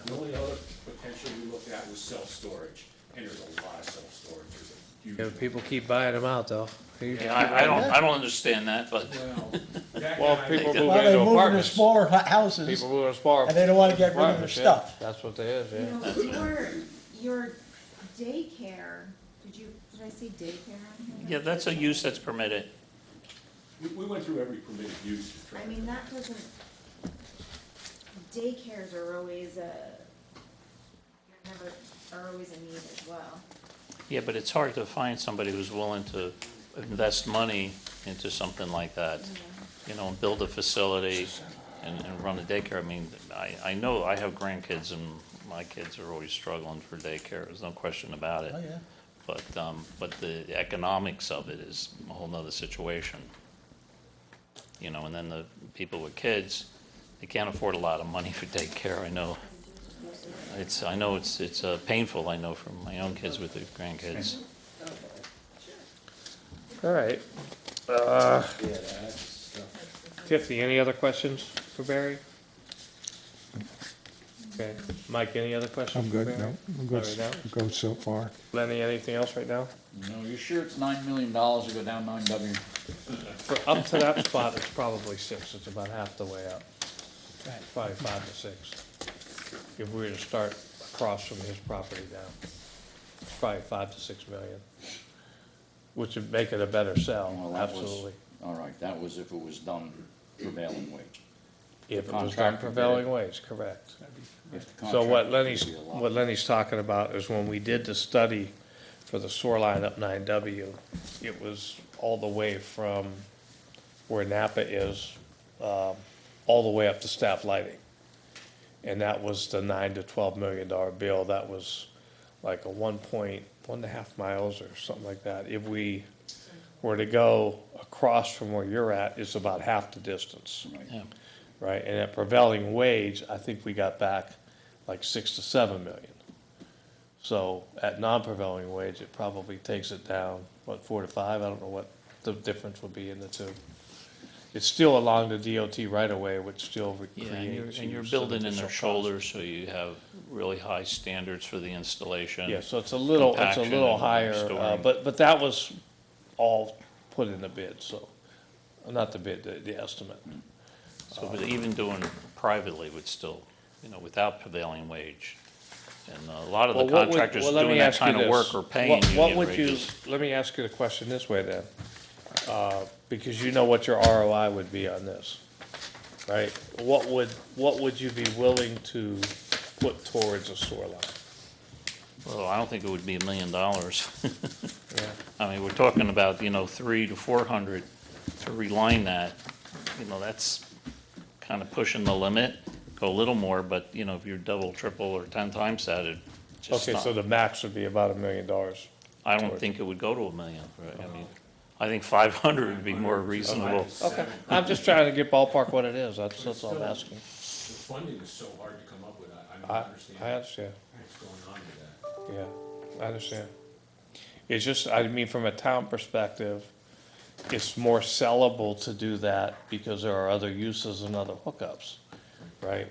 The only other potential we looked at was self-storage, and there's a lot of self-storage, there's a huge. Yeah, people keep buying them out, though. Yeah, I don't understand that, but Well, that Well, guy- people move Well, they into move into apartments. smaller houses, People move into smaller. and they don't wanna get rid of their apartments, yeah. stuff. That's what they is, You yeah. know, your daycare, did I say daycare on here? yeah, that's a use that's permitted. we went through every permitted use to try. I mean, that doesn't, daycares are always are always a need as well. Yeah, but it's hard to find somebody who's willing to invest money into something like that. You know, and build a facility and run a daycare. I mean, I know I have grandkids and my kids are always struggling for daycare, there's no question about it. Oh, yeah. But the economics of it is a whole nother situation. You know, and then the people with kids, they can't afford a lot of money for daycare, I know. It's painful, I know, from my own kids with the grandkids. All right. Tiffany, any other questions for Barry? Okay. Mike, any other questions? I'm for good, Barry? no, I'm All good, right, now? I'm good so far. Lenny, anything else right now? No, you sure it's $9 million to go down 9W? For up to that spot, it's probably 6, it's about half the way up. Probably 5 to 6. If we were to start across from his property down, it's probably 5 to 6 million, which would make it a better sell, Well, that was- absolutely. All right, that was if it was done prevailing wage. If it was done contractor did prevailing it. wage, correct. If the So what contractor did it, What Lenny's talking about is when we did the study for the sewer line up 9W, it was all the way from where Napa is, all the way up to staff lighting. And that was the $9 to $12 million bill. That was like a 1.5 miles or something like that. If we were to go across from where you're at, it's about half the distance. Yeah. Right, and at prevailing wage, I think we got back like 6 to 7 million. So at non-prevailing wage, it probably takes it down, what, 4 to 5? I don't know what the difference would be in the two. It's still along the DOT right away, which still Yeah, creates. and you're some building in additional their cost. shoulders, so you have really high standards for the installation. Yeah, so it's a little compaction and higher, storing. but that was all put in the bid, so, not the bid, the estimate. So, but even doing privately would still, you know, without prevailing wage. And a lot of the Well, what would- contractors well, let doing me that ask you kind of this. work are paying What union would you? wages. Let me ask you the question this way then, because you know what your ROI would be on this, right? What would you be willing to put towards a sewer line? Well, I don't think it would be $1 million. Yeah. I mean, we're talking about, you know, 300 to 400 to reline that. You know, that's kind of pushing the limit. Go a little more, but, you know, if you're double, triple, or 10 times that, it just Okay, not. so the max would be about $1 million. I don't think it would go to $1 million, right? I mean, I think 500 would be more reasonable. Okay, I'm just trying to get ballpark what it is, that's all I'm asking. The funding is so hard to come up with, I I don't understand understand, what's going on with that. yeah, I understand. It's just, I mean, from a town perspective, it's more sellable to do that because there are other uses and other hookups, right?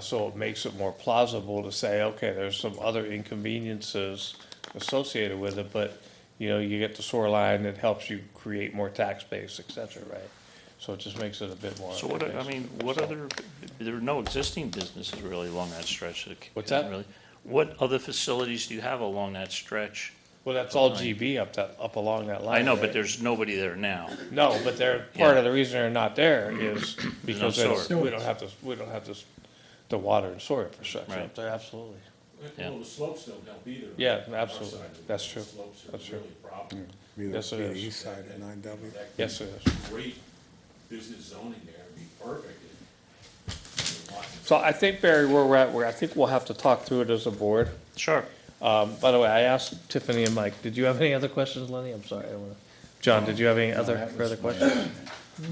So it makes it more plausible to say, okay, there's some other inconveniences associated with it, but, you know, you get the sewer line, it helps you create more tax base, et cetera, right? So it just makes it a bit more. So what, I mean, what other, there are no existing businesses really along that stretch. What's that? Really. What other facilities do you have along that stretch? Well, that's all GB up along that line. I know, right? but there's nobody there now. No, but they're, part Yeah. of the reason they're not there is because no it's- we don't have the water and sewer infrastructure Right. up there, absolutely. Yeah. Well, the slopes don't help either. Yeah, On our absolutely. side of it. That's true. The slopes are That's true. really a problem. Yes, it Be the is. east side of 9W. That Yes, could it be is. Great business zoning there, it'd be perfect. So I think, Barry, where we're at, I think we'll have to talk through it as a board. Sure. By the way, I asked Tiffany and Mike, did you have any other questions, Lenny? I'm sorry, I don't wanna. John, did you have any other further questions?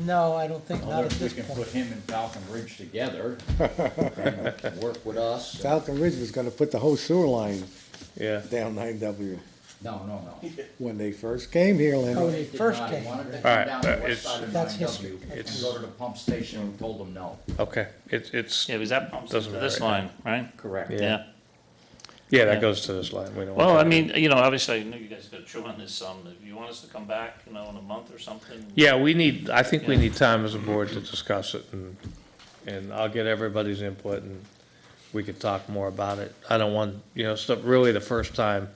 No, I don't think, not Although at if we this can point. put him and Falcon Ridge together, and work with us. Falcon Ridge was gonna put the whole sewer line Yeah. down 9W No. when they first came here, Oh, Lenny. when they first He came. wanted to All come right, down the but west side of That's 9W history. and go to the pump station and told them no. Okay, it's, Yeah, because that pumps Doesn't into this matter. line, right? Correct. Yeah. Yeah. yeah, that Yeah. goes to this line. We don't. Well, want I that. mean, you know, obviously, I know you guys got to chew on this some. If you want us to come back, you know, in a month or something. Yeah, I think we Yeah. need time as a board to discuss it, and I'll get everybody's input, and we could talk more about it. I don't want, it's really the first time,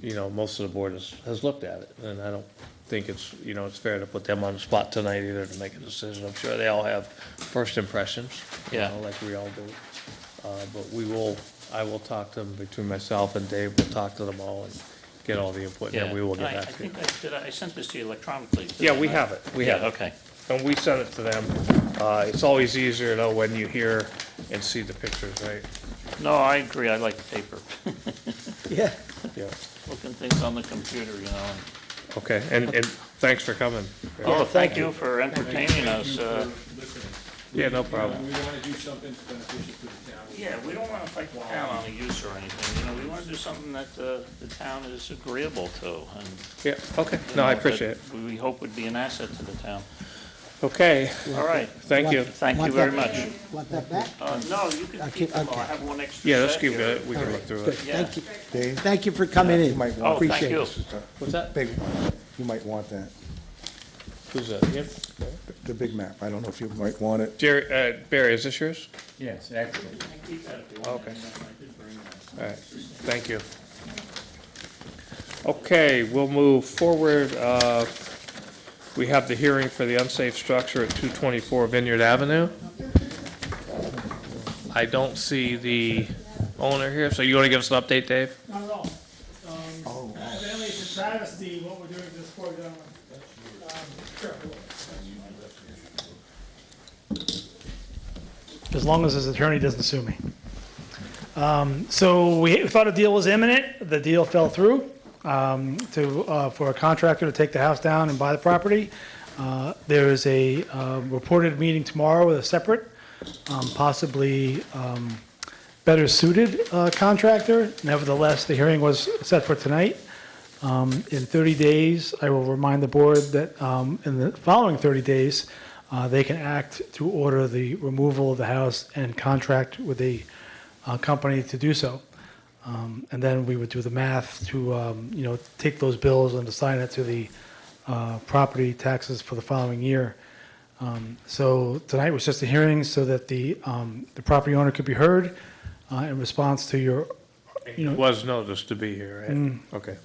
most of the board has looked at it, and I don't think it's fair to put them on the spot tonight either to make a decision. I'm sure they all have first impressions, Yeah. like we all do. But I will talk to them, between myself and Dave, we'll talk to them all and get all the input, and Yeah. then we will And get I back to you. think I sent this to you electronically. Yeah, didn't we I? have it, we Yeah, have it. okay. And we send it to them. It's always easier though when you hear and see the pictures, right? No, I agree. I like paper. Yeah. Yeah. Looking things on the computer, you know. Okay, and thanks for coming. Oh, thank you for entertaining us. Yeah, no problem. We wanna do something that's beneficial to the town. Yeah, we don't want to fight the town on a use or anything, you know, we want to do something that the town is agreeable to, and. Yeah, okay, you no, I know, appreciate it. that We hope would be an asset to the town. Okay, All right, thank you. thank you Want very that- much. Want that back? No, you can keep them, I okay. have one extra Yeah, let's set keep here. it, we can look through Good, it. Yeah. thank you. Dave, Thank you for coming in. you might Oh, want, thank Appreciate you. it. What's that? big one, you might want that, Who's that? Yep. the big map. I don't know if you might want it. Jerry, Barry, is this yours? Yes, excellent. Keep that if you want. Okay. I did bring that. All right, thank you. Okay, we'll move forward. We have the hearing for the unsafe structure at 224 Vineyard Avenue. I don't see the owner here, so you want to give us an update, Dave? Not at all. Evidently, it's a travesty what we're doing to this poor gentleman. Sure. As long as his attorney doesn't sue me. So we thought a deal was imminent. The deal fell through for a contractor to take the house down and buy the property. There is a reported meeting tomorrow with a separate, possibly better suited contractor. Nevertheless, the hearing was set for tonight. In 30 days, I will remind the board that in the following 30 days, they can act to order the removal of the house and contract with a company to do so. And then we would do the math to, take those bills and assign it to the property taxes for the following year. So tonight was just a hearing so that the property owner could be heard in response to your, It was noticed to be here, right? Okay.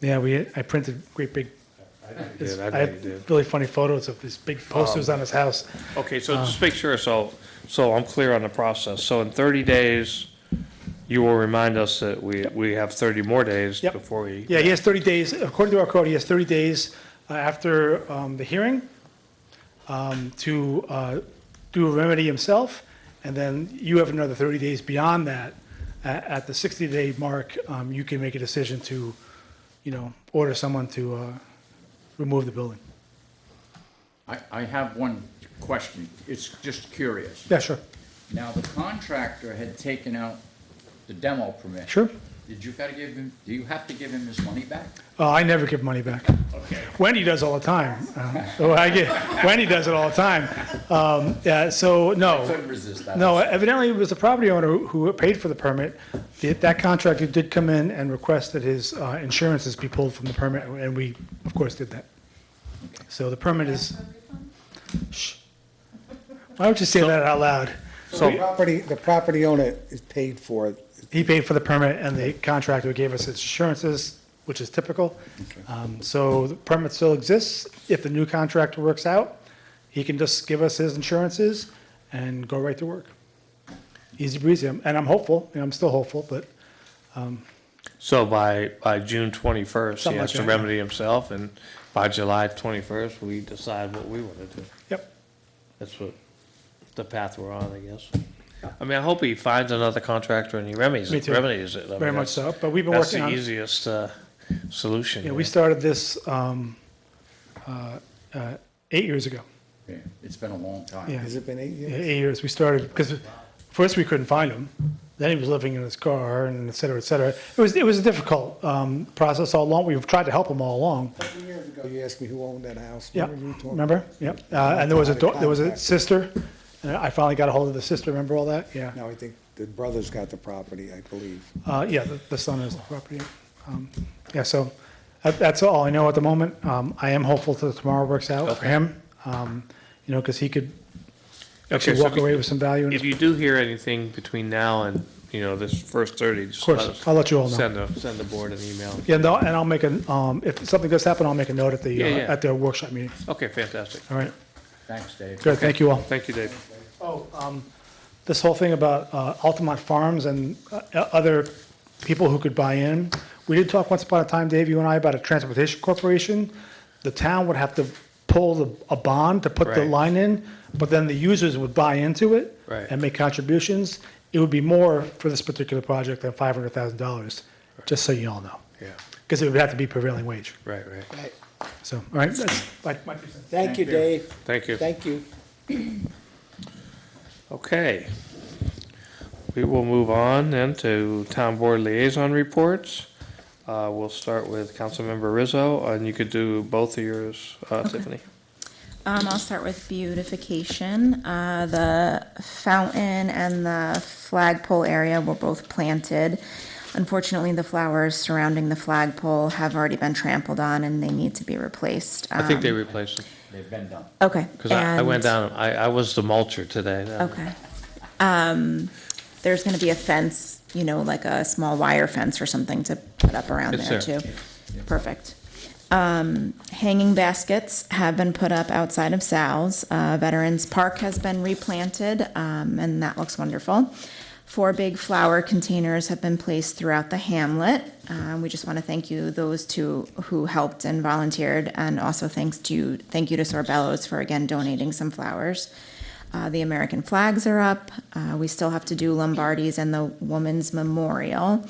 yeah, I printed great big, I did, I I know you have did. really funny photos of these big posters on his house. Okay, so just make sure, so I'm clear on the process. So in 30 days, you will remind us that we have 30 more days Yep. before we. Yeah, he has 30 days, according to our code, he has 30 days after the hearing to do a remedy himself, and then you have another 30 days beyond that. At the 60-day mark, you can make a decision to, order someone to remove the building. I have one question. It's just curious. Yeah, sure. Now, the contractor had taken out the demo permit. Sure. Do you have to give him his money back? I never give money back. Wendy does all the time. Wendy does it all the time. Yeah, so, no. Couldn't resist that. No, evidently it was the property owner who paid for the permit. That contractor did come in and request that his insurances be pulled from the permit, and we, of course, did that. So the permit is, shh. Why don't you say that out loud? So the property owner is paid for, He paid for the permit, and the contractor gave us his insurances, which is typical. So the permit still exists. If the new contractor works out, he can just give us his insurances and go right to work. easy breezy. And I'm hopeful, I'm still hopeful, but So by June 21st, he Something has like to that, yeah. remedy himself, and by July 21st, we decide what we want to do. yep. That's what, the path we're on, I guess. I mean, I hope he finds another contractor and he remedies Me it. too. Remedies it. I mean, Very much that's- so, but we've been That's working the on it. easiest solution. Yeah, here. we started this 8 years ago. Yeah, it's been a long time. Yeah. Has it been 8 Yeah, years? 8 years. We started, because first we couldn't find him. Then he was living in his car and et cetera, et cetera. It was a difficult process all along. We've tried to help him all along. A couple years ago, you asked me who owned that house. Yeah, Remember you talking remember? about Yep. And there was a sister, and I finally got a hold of the sister. Remember all that? Yeah. it? No, I think the brothers got the property, I believe. Yeah, the son is the property. Yeah, so that's all I know at the moment. I am hopeful that tomorrow works out for Okay. him, because he could Okay, actually so walk away with some value. in his- If you do hear anything between now and, this first 30, just Of course, let us- I'll let you all know. Send the board an email. Yeah, no, and I'll make if something does happen, I'll make a note at Yeah, yeah. the workshop meeting. Okay, fantastic. All right, Thanks, Dave. good, thank you all. Thank you, Dave. Oh, this whole thing about Altamont Farms and other people who could buy in. We did talk once upon a time, Dave, you and I, about a transportation corporation. The town would have to pull a bond to put the Right. line in, but then the users would buy into it Right. and make contributions. It would be more for this particular project than $500,000, just so you all know. Yeah, Because it would have to be prevailing wage. right. Right. So, all right, that's my 2 cents. Thank you, Dave. Thank you. Thank you. Okay. We will move on then to town board liaison reports. We'll start with Councilmember Rizzo, and you could do both of yours, Tiffany. I'll start with beautification. The fountain and the flagpole area were both planted. Unfortunately, the flowers surrounding the flagpole have already been trampled on and they need to be replaced. I think they replaced them, They've been done. Okay. because I went down, I was the mulcher today. Okay. There's gonna be a fence, like a small wire fence or something to put up around It's there there. too. Perfect. Hanging baskets have been put up outside of Sal's. Veterans Park has been replanted, and that looks wonderful. 4 big flower containers have been placed throughout the hamlet. We just want to thank you, those two who helped and volunteered, and also thank you to Sorbello's for again donating some flowers. The American flags are up. We still have to do Lombardi's and the Women's Memorial.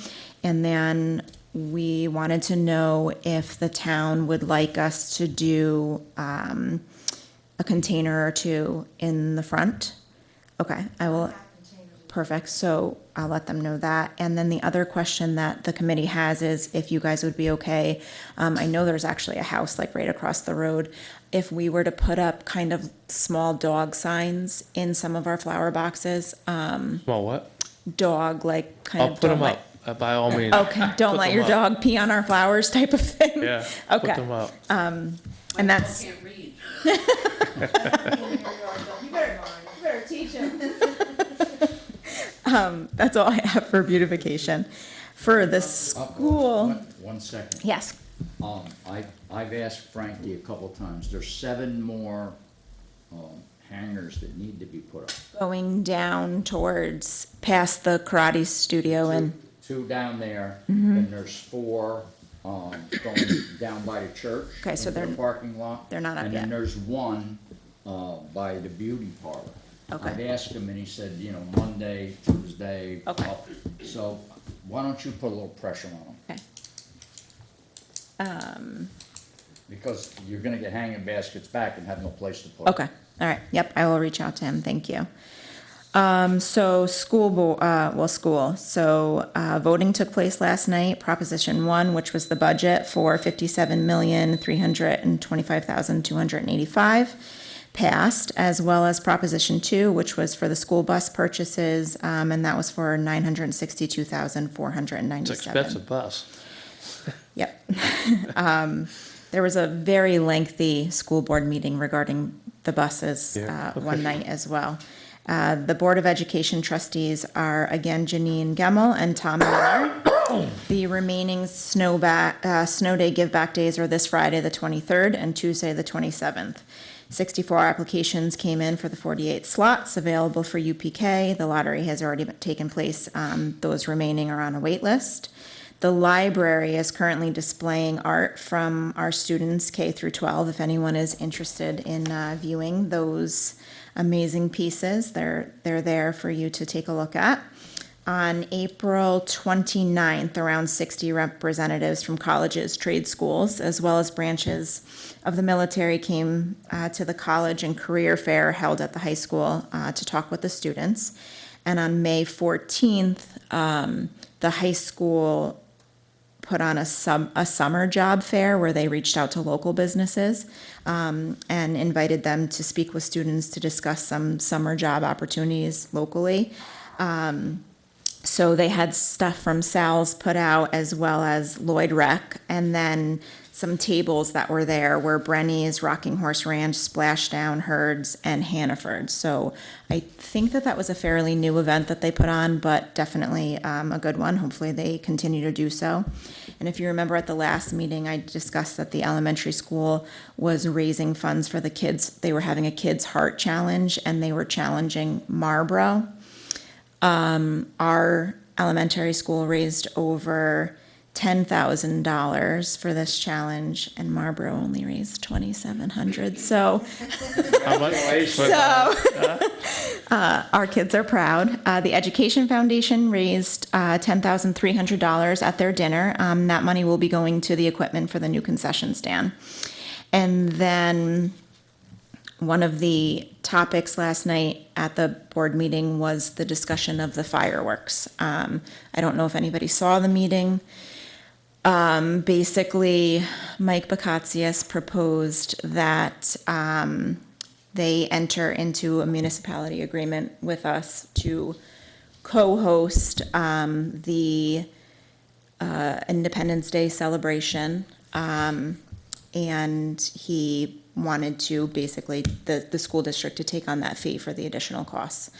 And then we wanted to know if the town would like us to do a container or two in the front. Okay, I will. Perfect, so I'll let them know that. And then the other question that the committee has is if you guys would be okay. I know there's actually a house like right across the road. If we were to put up kind of small dog signs in some of our flower boxes, Well, what? dog like kind I'll of. put them don't up, by all means. let- Okay, don't Put let them your up. dog pee on our flowers type of thing. Yeah, put Okay. them up. And that's. You better teach him. That's all I have for beautification. For the school, One second. yes, I've asked Frankie a couple times, there's 7 more, hangers that need to be put up. going down towards past the karate studio and, 2 down there, Mm-hmm. and there's 4, going down by the church. Okay, so into the they're- parking lot. they're not up And yet. then there's 1, by the beauty parlor. Okay. I've asked him, and he said, Monday, Tuesday. Okay. up. So why don't you put a little pressure on him? okay. Because you're gonna get hanging baskets back and have no place to put them. Okay, all right, yep, I will reach out to him, thank you. So school, so, voting took place last night, Proposition 1, which was the budget for 57,325,285, passed, as well as Proposition 2, which was for the school bus purchases, and that was for It's 962,497. expensive bus. Yep. There was a very lengthy school board meeting regarding the buses Yeah, one night as well. The Board of Education trustees are again Janine Gemmel and Tom Miller. The remaining snow day give back days are this Friday, the 23rd, and Tuesday, the 27th. 64 applications came in for the 48 slots available for UPK. The lottery has already taken place. Those remaining are on a wait list. The library is currently displaying art from our students K through 12. If anyone is interested in viewing those amazing pieces, they're there for you to take a look at. On April 29th, around 60 representatives from colleges, trade schools, as well as branches of the military came to the college and career fair held at the high school to talk with the students. And on May 14th, the high school put on a summer job fair where they reached out to local businesses and invited them to speak with students to discuss some summer job opportunities locally. So they had stuff from Sal's put out as well as Lloyd Rec, and then some tables that were there were Brenny's, Rocking Horse Ranch, Splashdown, Herds, and Hannaford. So I think that was a fairly new event that they put on, but definitely a good one. Hopefully they continue to do so. And if you remember at the last meeting, I discussed that the elementary school was raising funds for the kids. They were having a Kids Heart Challenge, and they were challenging Marlboro. Our elementary school raised over $10,000 for this challenge, and Marlboro only raised $2,700. So, How much? our kids are proud. The Education Foundation raised $10,300 at their dinner. That money will be going to the equipment for the new concession stand. And then one of the topics last night at the board meeting was the discussion of the fireworks. I don't know if anybody saw the meeting. Basically, Mike Bakatsias proposed that they enter into a municipality agreement with us to co-host the Independence Day celebration. And he wanted to basically, the school district to take on that fee for the additional costs.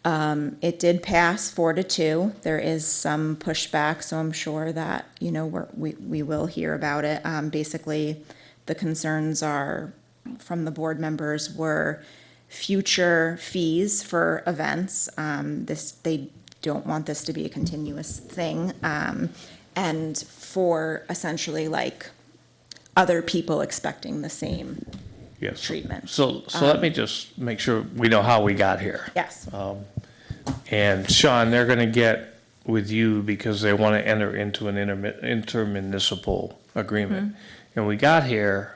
It did pass 4-2. There is some pushback, so I'm sure that, we will hear about it. Basically, the concerns are from the board members were future fees for events. They don't want this to be a continuous thing. And for essentially like other people expecting the same Yes. treatment. So let me just make sure we know how we got here. Yes. And Sean, they're going to get with you because they want to enter into an intermunicipal agreement. And we got here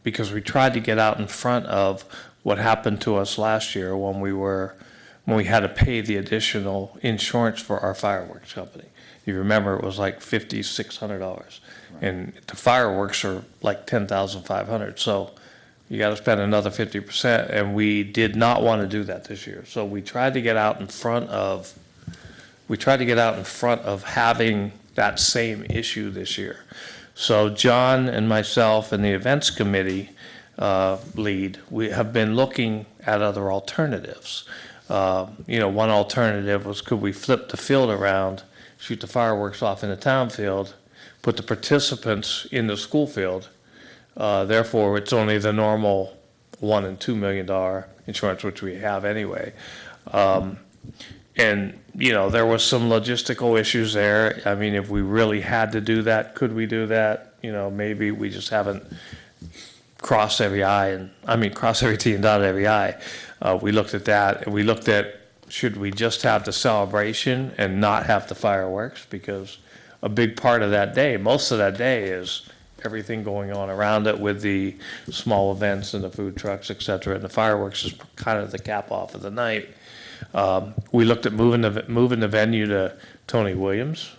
because we tried to get out in front of what happened to us last year when we had to pay the additional insurance for our fireworks company. You remember it was like $5,600, and the fireworks are like $10,500. So you got to spend another 50%, and we did not want to do that this year. So we tried to get out in front of having that same issue this year. So John and myself and the events committee lead, we have been looking at other alternatives. One alternative was, could we flip the field around, shoot the fireworks off in the town field, put the participants in the school field. Therefore, it's only the normal $1 and $2 million insurance, which we have anyway. And there was some logistical issues there. I mean, if we really had to do that, could we do that? Maybe we just haven't crossed every T and dotted every I. We looked at that, and we looked at, should we just have the celebration and not have the fireworks? Because a big part of that day, most of that day, is everything going on around it with the small events and the food trucks, et cetera, and the fireworks is kind of the cap off of the night. We looked at moving the venue to Tony Williams.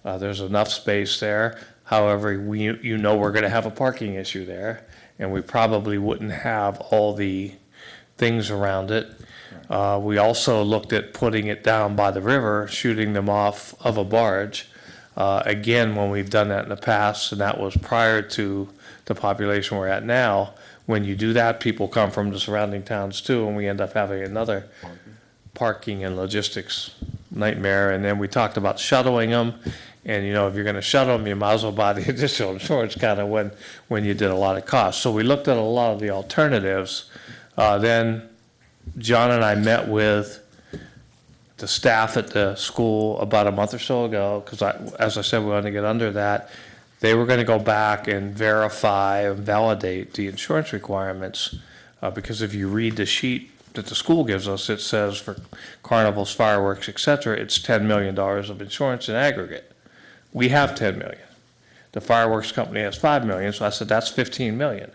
There's enough space there. However, we're going to have a parking issue there, and we probably wouldn't have all the things around it. We also looked at putting it down by the river, shooting them off of a barge. Again, when we've done that in the past, and that was prior to the population we're at now, when you do that, people come from the surrounding towns too, and we end up having another parking and logistics nightmare. And then we talked about shuttling them. And, you know, if you're gonna shuttle them, you might as well buy the additional insurance kind of when you did a lot of costs. So we looked at a lot of the alternatives. Then John and I met with the staff at the school about a month or so ago, because as I said, we wanted to get under that. They were gonna go back and verify and validate the insurance requirements, because if you read the sheet that the school gives us, it says for carnivals, fireworks, et cetera, it's $10 million of insurance in aggregate. We have 10 million. The fireworks company has 5 million, so I said, that's 15 million,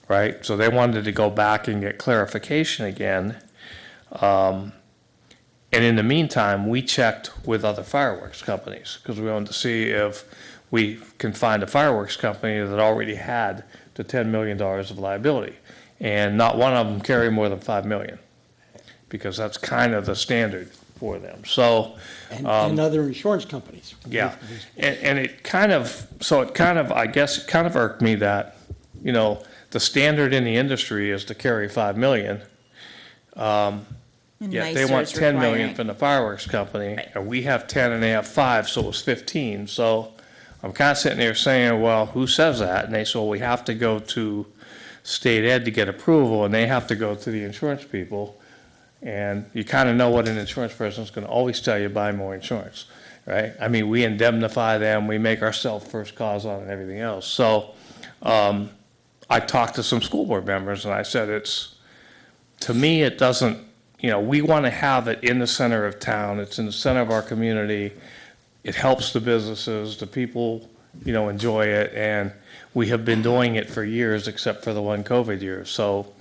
right? So they wanted to go back and get clarification again. And in the meantime, we checked with other fireworks companies, because we wanted to see if we can find a fireworks company that already had the $10 million of liability. And not one of them carry more than 5 million, because that's kind of the standard for them. So, And other insurance companies. yeah, and it kind of, I guess, it kind of irked me that, you know, the standard in the industry is to carry 5 million. And Yet they want NYSER's 10 million requiring- from the fireworks company, Right. and we have 10 and they have 5, so it was 15. So I'm kind of sitting there saying, well, who says that? And they said, well, we have to go to state ed to get approval, and they have to go to the insurance people. And you kind of know what an insurance person is going to always tell you, buy more insurance, right? I mean, we indemnify them, we make ourselves first cause on and everything else. So I talked to some school board members, and I said, to me, it doesn't, you know, we want to have it in the center of town. It's in the center of our community. It helps the businesses, the people, you know, enjoy it. And we have been doing it for years, except for the one COVID year. So,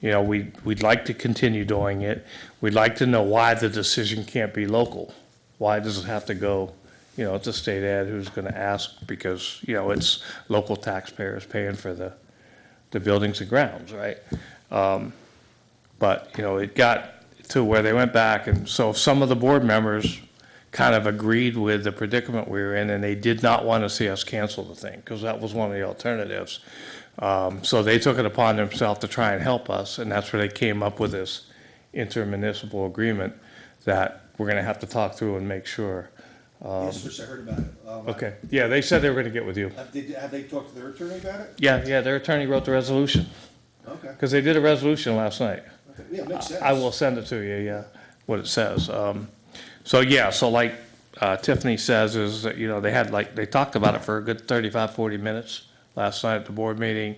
you know, we'd like to continue doing it. We'd like to know why the decision can't be local. Why does it have to go, you know, to state ed, who's going to ask? Because, you know, it's local taxpayers paying for the buildings and grounds, right? But, you know, it got to where they went back, and so some of the board members kind of agreed with the predicament we were in, and they did not want to see us cancel the thing, because that was one of the alternatives. So they took it upon themselves to try and help us, and that's where they came up with this intermunicipal agreement that we're gonna have to talk through and make sure. Yes, Chris, I heard about it. Okay, yeah, they said they were gonna get with you. Have they talked to their attorney about it? Yeah, their attorney wrote the resolution, Okay. because they did a resolution last night. Okay. Yeah, makes sense. I will send it to you, yeah, what it says. So like Tiffany says is that, you know, they talked about it for a good 35, 40 minutes last night at the board meeting.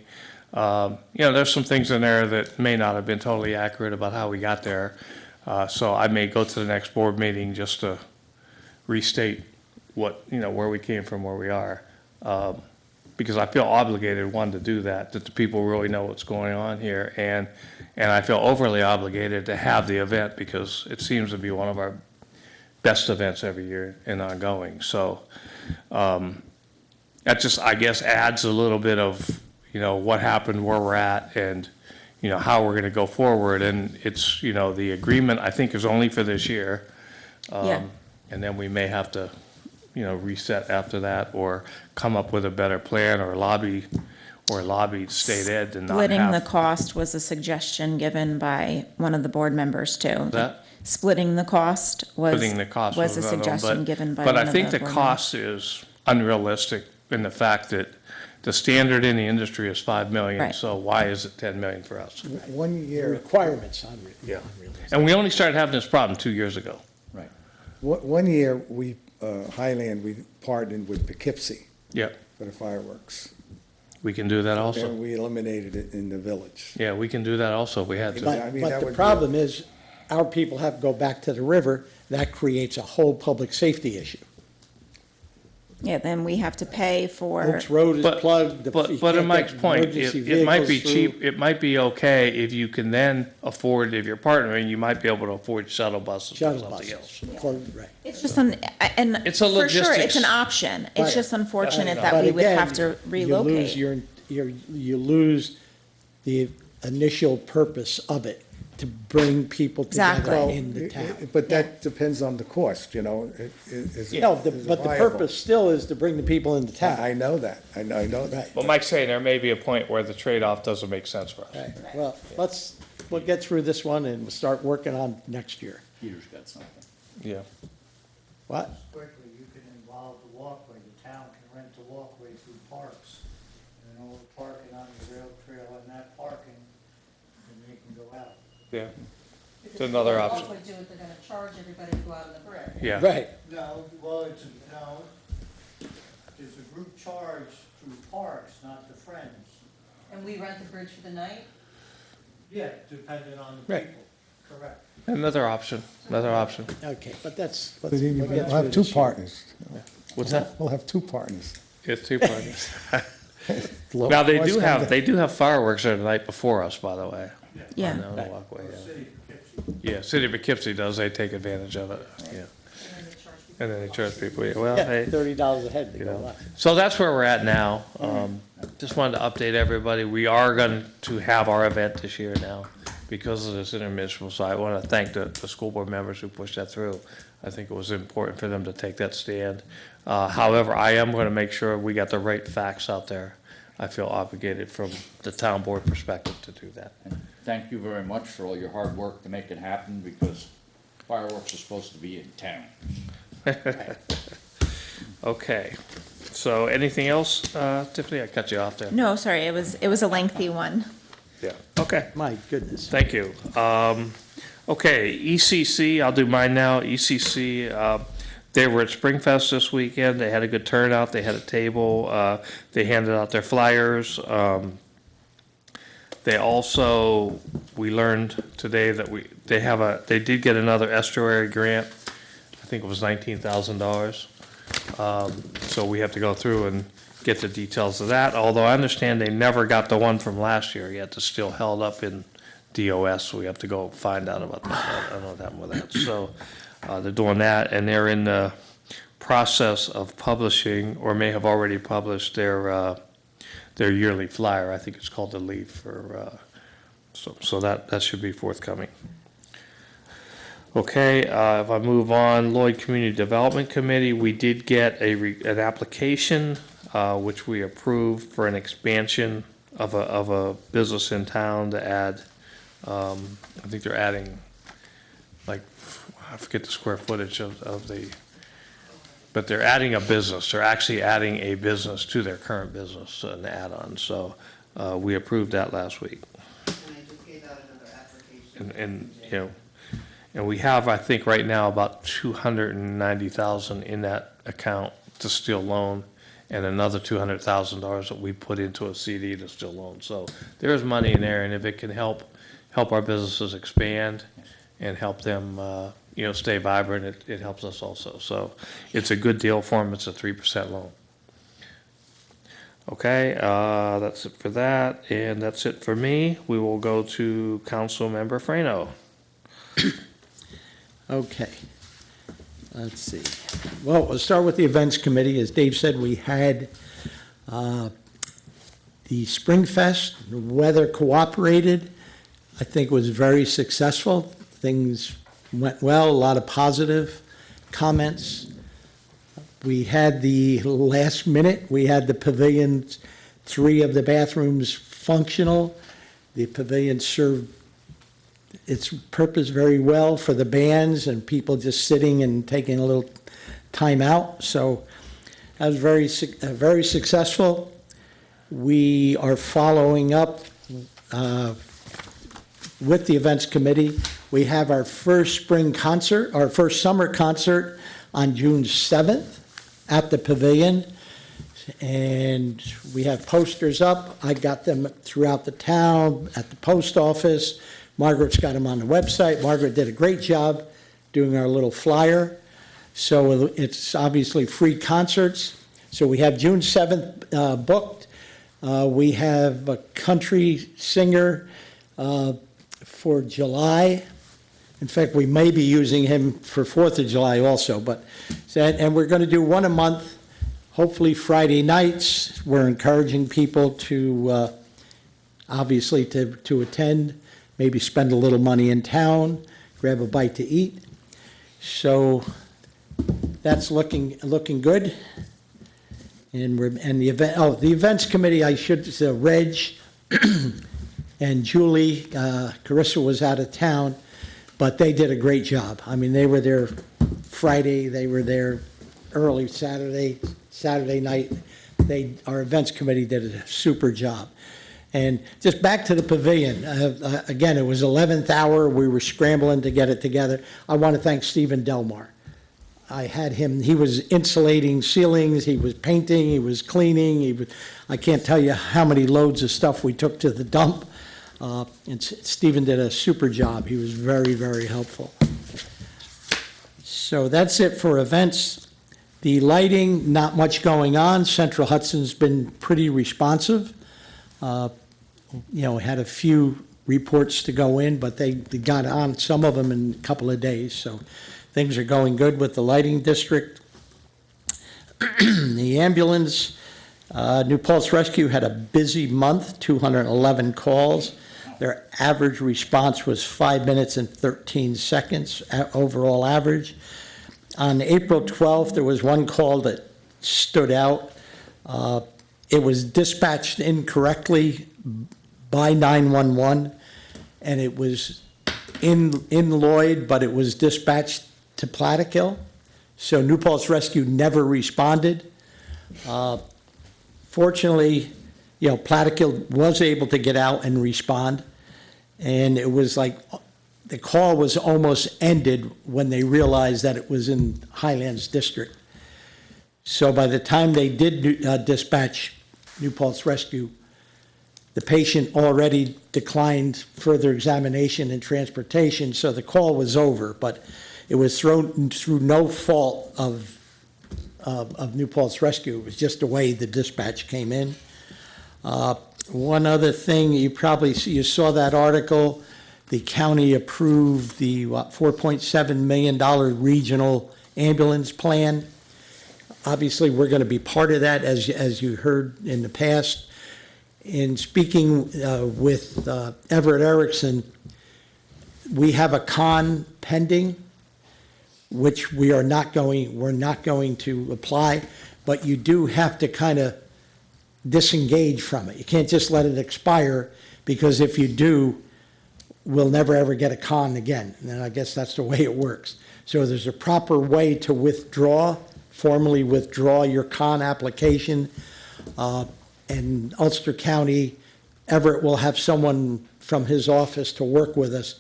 You know, there's some things in there that may not have been totally accurate about how we got there. So I may go to the next board meeting just to restate what, you know, where we came from, where we are. Because I feel obligated, one, to do that the people really know what's going on here. And I feel overly obligated to have the event, because it seems to be one of our best events every year and ongoing. So that just, I guess, adds a little bit of, you know, what happened, where we're at, and, you know, how we're gonna go forward. And it's, you know, the agreement, I think, is only for this year. Yeah. And then we may have to, you know, reset after that, or come up with a better plan, or lobby state ed and not Splitting the have. cost was a suggestion given by one of the board members too. That? Splitting the cost was. Putting the cost. Was a no, no, suggestion but- given by one of the But I think the board cost is unrealistic in the fact that the standard in the industry is 5 million. Right. So why is it 10 million for us? 1 The year, requirements, Yeah. unrealistic. And we only started having this problem 2 years ago. Right. 1 year, we, Highland, we partnered with Poughkeepsie Yeah, for the fireworks. we can do that also. And we eliminated it in the village. Yeah, we can do that also if we had to. I But, mean, but that the would be- problem is, our people have to go back to the river. That creates a whole public safety issue. Yeah, then we have to pay for, Oaks Road is But- plugged. But you in can't Mike's get point, emergency it might be vehicles through. cheap, it might be okay if you can then afford, if you're partnering, you might be able to afford shuttle buses or Shuttle something buses, else. right. it's just and It's a for sure, it's logistics. an option. It's Right. just unfortunate that But we would again, have to You lose relocate. you lose the initial purpose of it, to bring people together Exactly. in the town. But that depends on the cost, you know. Is it- No, is it but the viable? purpose still is to bring the people in the town. I know that, I know that. Well, Mike's saying there may be a point where the trade-off doesn't make sense for us. Right, well, we'll get through this one and we'll start working on next year. Peter's got something. Yeah. What? Quickly, you can involve the walkway, the town can rent the walkway through parks, and all the parking on the rail trail and that parking, and they can go out. Yeah, it's another option. They're gonna charge everybody to go out on the bridge. Yeah. Right. No, well, there's a group charge through parks, not the Friends. And we rent the bridge for the night? Yeah, depending on the Right. people, correct. Another option, another option. Okay, but that's, We'll let's we'll get have through two this year. partners. What's that? We'll have two partners. It's two parties. Low Now, they cost do comes have fireworks there the night before us, by the way. Yeah. On the walkway, yeah. City of Poughkeepsie. Yeah, City of Poughkeepsie does, they take advantage of it, yeah. And then they charge people, yeah, well, Yeah, hey, $30 a head to you go know. up. So that's where we're at now. Just wanted to update everybody. We are going to have our event this year now because of this intermunicipal. So I want to thank the school board members who pushed that through. I think it was important for them to take that stand. However, I am going to make sure we got the right facts out there. I feel obligated from the town board perspective to do that. Thank you very much for all your hard work to make it happen, because fireworks are supposed to be in town. Okay, so anything else, Tiffany? I cut you off there. No, sorry, it was a lengthy one. Yeah, okay. My goodness. Thank you. Okay, ECC, I'll do mine now. ECC, they were at Springfest this weekend. They had a good turnout. They had a table. They handed out their flyers. They also, we learned today that they did get another estuary grant. I think it was $19,000. So we have to go through and get the details of that, although I understand they never got the one from last year yet. It's still held up in DOS, so we have to go find out about that. I don't know what happened with that. So they're doing that, and they're in the process of publishing, or may have already published, their yearly flyer. I think it's called The Leaf, or so that should be forthcoming. Okay, if I move on, Lloyd Community Development Committee, we did get an application, which we approved for an expansion of a business in town to add, I think they're adding, like, I forget the square footage of the, but they're adding a business. They're actually adding a business to their current business, an add-on. So we approved that last week. And I just gave out another application. And you know, and we have, I think, right now about 290,000 in that account to still loan, and another $200,000 that we put into a CD to still loan. So there's money in there, and if it can help our businesses expand and help them, stay vibrant, it helps us also. So it's a good deal for them. It's a 3% loan. Okay, that's it for that, and that's it for me. We will go to Councilmember Frano. Okay. Let's see. Well, we'll start with the events committee. As Dave said, we had the Springfest. The weather cooperated. I think it was very successful. Things went well, a lot of positive comments. We had the last minute, we had the pavilion, 3 of the bathrooms functional. The pavilion served its purpose very well for the bands and people just sitting and taking a little time out. So that was very successful. We are following up with the events committee. We have our first spring concert, our first summer concert on June 7th at the pavilion. And we have posters up. I got them throughout the town, at the post office. Margaret's got them on the website. Margaret did a great job doing our little flyer. So it's obviously free concerts. So we have June 7th booked. We have a country singer for July. In fact, we may be using him for 4th of July also. And we're going to do one a month, hopefully Friday nights. We're encouraging people to, obviously, to attend. Maybe spend a little money in town, grab a bite to eat. So that's looking good. And the events committee, I should say, Reg and Julie, Carissa was out of town, but they did a great job. I mean, they were there Friday, they were there early Saturday night. Our events committee did a super job. And just back to the pavilion, again, it was 11th hour, we were scrambling to get it together. I want to thank Stephen Delmar. I had him, he was insulating ceilings, he was painting, he was cleaning, I can't tell you how many loads of stuff we took to the dump. And Stephen did a super job, he was very, very helpful. So that's it for events. The lighting, not much going on. Central Hudson's been pretty responsive. Had a few reports to go in, but they got on some of them in a couple of days. So things are going good with the lighting district. The ambulance, New Paltz Rescue had a busy month, 211 calls. Their average response was 5 minutes and 13 seconds, overall average. On April 12th, there was one call that stood out. It was dispatched incorrectly by 911, and it was in Lloyd, but it was dispatched to Plattekill. So New Paltz Rescue never responded. Fortunately, Plattekill was able to get out and respond, and it was like the call was almost ended when they realized that it was in Highlands District. So by the time they did dispatch New Paltz Rescue, the patient already declined further examination and transportation, so the call was over, but it was thrown through no fault of New Paltz Rescue. It was just the way the dispatch came in. One other thing, you saw that article, the county approved the $4.7 million regional ambulance plan. Obviously, we're going to be part of that, as you heard in the past. In speaking with Everett Erickson, we have a con pending, which we're not going to apply, but you do have to kind of disengage from it. You can't just let it expire, because if you do, we'll never ever get a con again. And I guess that's the way it works. So there's a proper way to formally withdraw your con application. And Ulster County, Everett will have someone from his office to work with us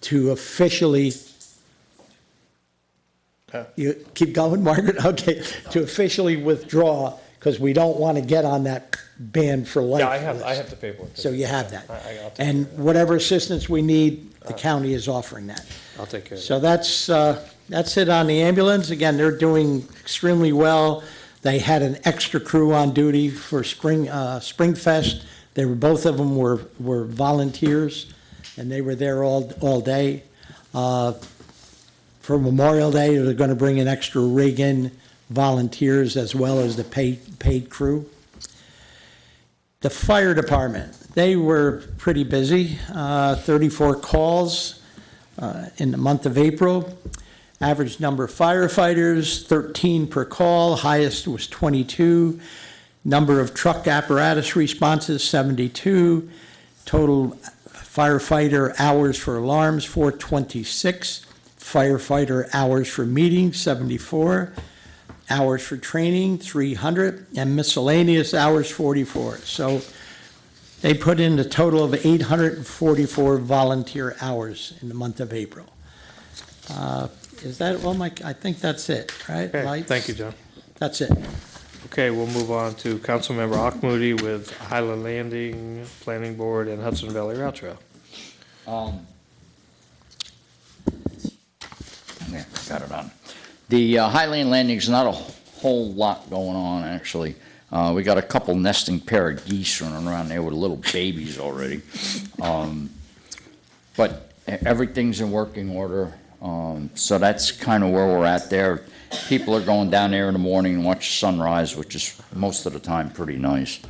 to officially, you keep going, Margaret? Okay, to officially withdraw, because we don't want to get on that ban for life. Yeah, I have the paperwork. So you have that. I'll take And whatever assistance we need, the county is offering that. I'll take care of it. So that's it on the ambulance. Again, they're doing extremely well. They had an extra crew on duty for Springfest. Both of them were volunteers, and they were there all day. For Memorial Day, they're going to bring an extra rig in, volunteers as well as the paid crew. The fire department, they were pretty busy. 34 calls in the month of April. Average number of firefighters, 13 per call. Highest was 22. Number of truck apparatus responses, 72. Total firefighter hours for alarms, 426. Firefighter hours for meetings, 74. Hours for training, 300. And miscellaneous hours, 44. So they put in a total of 844 volunteer hours in the month of April. Is that all, Mike? I think that's it, right? Okay, Lights? thank you, John. That's it. Okay, we'll move on to Councilmember Auchmuty with Highland Landing, Planning Board, and Hudson Valley Rail Trail. Yeah, got it on. The Highland Landing's not a whole lot going on, actually. We got a couple nesting pair of geese running around there with little babies already. But everything's in working order. So that's kind of where we're at there. People are going down there in the morning and watch sunrise, which is most of the time pretty nice.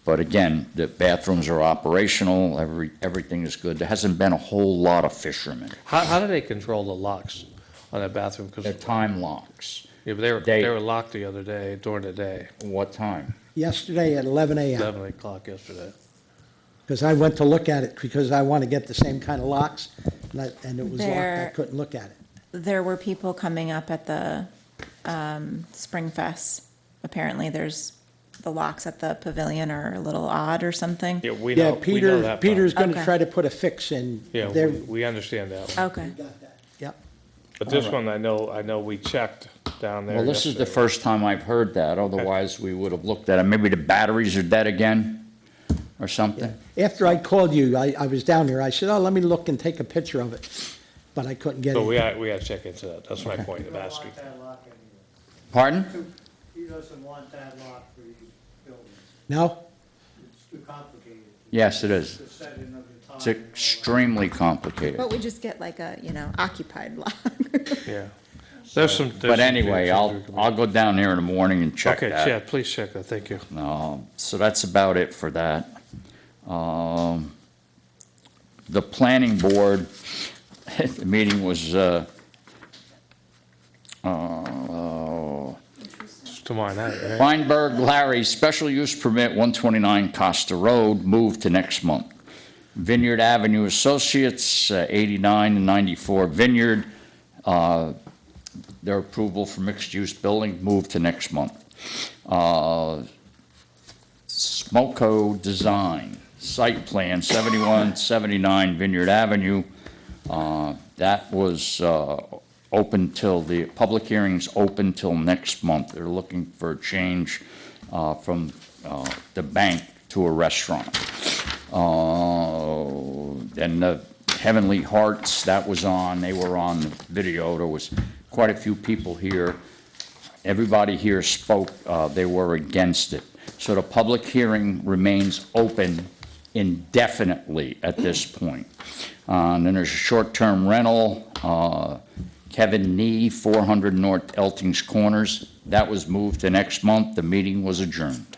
But again, the bathrooms are operational, everything is good. There hasn't been a whole lot of fishermen. How do they control the locks on that bathroom? 'Cause- They're time locks. Yeah, but they were locked the other day, during the day, What time? Yesterday at 11 a.m., 11 o'clock yesterday. because I went to look at it, because I want to get the same kind of locks, and it was locked. I There- couldn't look at it. there were people coming up at the Spring Fest. Apparently, there's the locks at the pavilion are a little odd or something. Yeah, we Yeah, know that part. Peter's gonna Okay. try to put a fix in. Yeah, there. we understand that one. Okay. Yep. But this one, I know we checked down there Well, this is the yesterday. first time I've heard that, otherwise we would have looked at it. Maybe the batteries are dead again, or something? After I called you, I was down there, I said, oh, let me look and take a picture of it, but I couldn't get So we it. got to check into that. That's my point You of don't asking. want that lock anyway. Pardon? He doesn't want that lock for these buildings. No? It's too complicated. Yes, it is. The setting of the time. It's extremely complicated. But we just get like a, occupied lock. Yeah. There's some. But anyway, I'll go down there in the morning and check Okay, that. yeah, please check that. Thank you. So that's about it for that. The planning board, the meeting was, It's tomorrow night, right? Feinberg Larry, special use permit, 129 Costa Road, moved to next month. Vineyard Avenue Associates, 89 and 94 Vineyard, their approval for mixed-use building, moved to next month. Smoko Design, site plan, 7179 Vineyard Avenue. That was open till, the public hearing's open till next month. They're looking for a change from the bank to a restaurant. And the Heavenly Hearts, that was on, they were on video. There was quite a few people here. Everybody here spoke, they were against it. So the public hearing remains open indefinitely at this point. And then there's a short-term rental, Kevin Nee, 400 North Eltings Corners. That was moved to next month. The meeting was adjourned.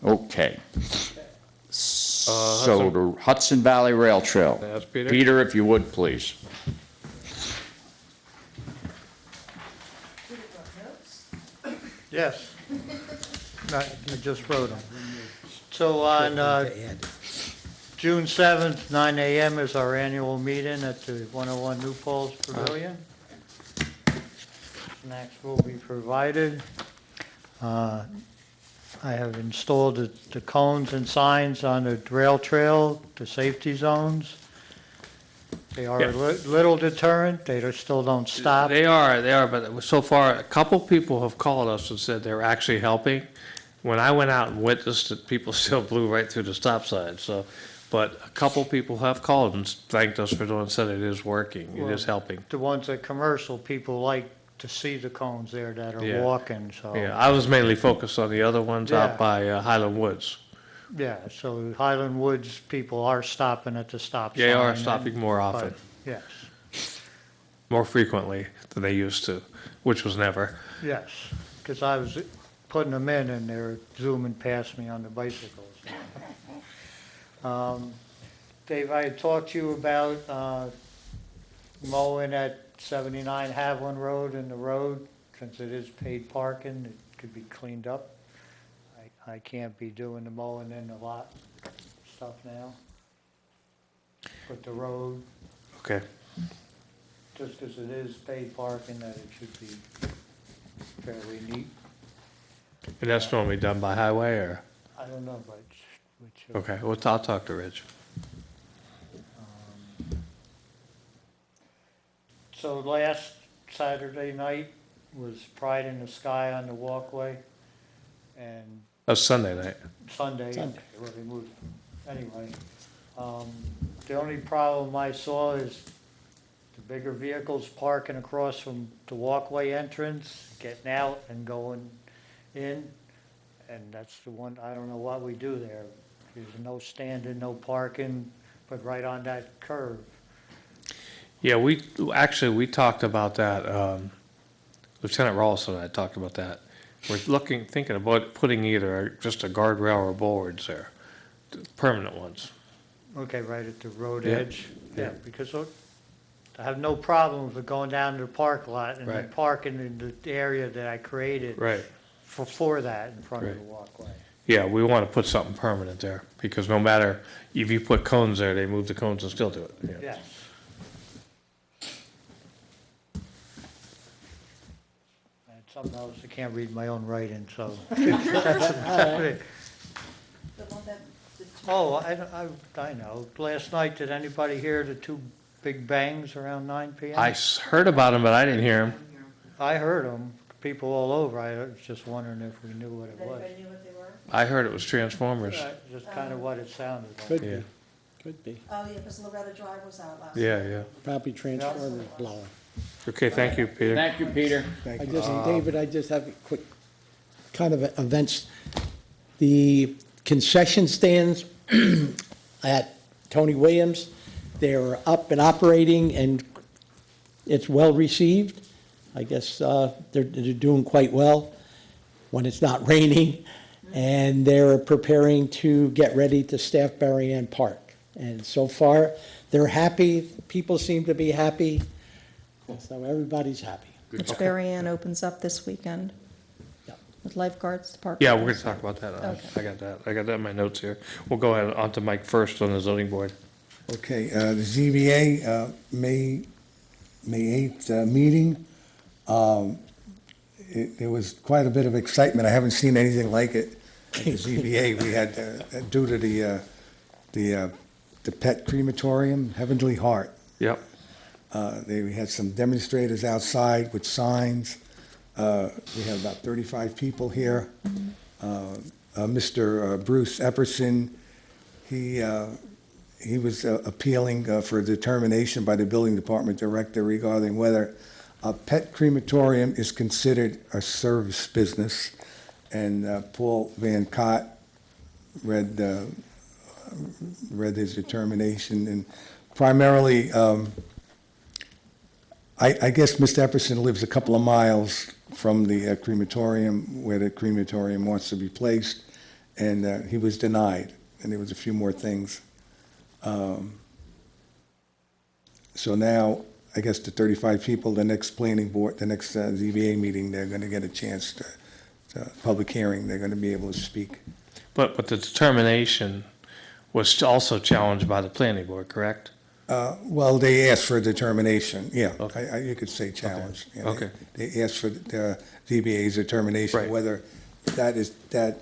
Okay. So the Hudson Valley Rail Trail. That's Peter. Peter, if you would, please. Yes. I just wrote them. So on June 7th, 9 a.m. is our annual meeting at the 101 New Paltz Pavilion. Snacks will be provided. I have installed the cones and signs on the rail trail, the safety zones. They are a little deterrent, they still don't stop. They are, but so far, a couple people have called us and said they're actually helping. When I went out and witnessed it, people still blew right through the stop sign, so, but a couple people have called and thanked us for doing, said it is working, it is helping. The ones at commercial, people like to see the cones there that Yeah. are walking, so. Yeah, I was mainly focused on the other ones Yeah. out by Highland Woods. Yeah, so Highland Woods, people are stopping at the stop sign. They are and- stopping more often, but, Yes, more frequently than they used to, which was never. yes, because I was putting them in and they're zooming past me on the bicycles. Dave, I had talked to you about mowing at 79 Haviland Road and the road, since it is paid parking, it could be cleaned up. I can't be doing the mowing in the lot stuff now. But the road, Okay, just because it is paid parking, that it should be fairly neat. and that's normally done by highway, or, I don't know, but which. okay, well, I'll talk to Rich. So last Saturday night was Pride in the Sky on the walkway, and That's Sunday night. Sunday, where they moved, anyway. The only problem I saw is the bigger vehicles parking across from the walkway entrance, getting out and going in, and that's the one, I don't know what we do there. There's no standing, no parking, but right on that curve. Yeah, we talked about that, Lieutenant Rawls and I talked about that. We're thinking about putting either just a guardrail or boards there, permanent ones. Okay, right at the road Yeah, edge. yeah. Because I have no problem with it going down to the park lot and then Right. parking in the area that I created Right. for that in front of Right. the walkway. Yeah, we want to put something permanent there, because no matter, if you put cones there, they move the cones and still do it. Yeah. Yes. something else, I can't read my own writing, so. that's it. The one that, the two. Oh, I know. Last night, did anybody hear the two big bangs around 9 PM? Heard about them, but I didn't hear them. I heard them, people all over. I was just wondering if we knew what it Did was. anybody knew what they were? I heard it was Transformers. Just kind of what it sounded like. Could Yeah. be, could be. Oh, yeah, because Loretta Drive was out last night. Yeah, yeah. Probably Transformers blower. Okay, thank you, Peter. Thank you, Peter. Thank I you. just, David, I just have a quick kind of events. The concession stands at Tony Williams, they're up and operating, and it's well received. I guess they're doing quite well when it's not raining, and they're preparing to get ready to staff Berry Ann Park. And so far, they're happy, people seem to be happy, so everybody's happy. Which Berry Ann opens up this weekend Yep. with lifeguards, park. Yeah, we're going to talk about that. Okay. I got that. I got that in my notes here. We'll go ahead on to Mike first on the zoning board. Okay, the ZBA, May 8th meeting, there was quite a bit of excitement. I haven't seen anything like it at the ZBA. We had, due to the pet crematorium, Heavenly Heart. Yep. We had some demonstrators outside with signs. We had about 35 people here. Mr. Bruce Epperson, he was appealing for a determination by the building department director regarding whether a pet crematorium is considered a service business. And Paul Van Cott read his determination. And primarily, I guess Mr. Epperson lives a couple of miles from the crematorium, where the crematorium wants to be placed, and he was denied. And there was a few more things. So now, I guess the 35 people, the next planning board, the next ZBA meeting, they're going to get a chance to public hearing, they're going to be able to speak. But the determination was also challenged by the planning board, correct? Well, they asked for a determination, yeah. Okay. You could say challenged. Yeah, Okay. They asked for the ZBA's determination, Right. whether that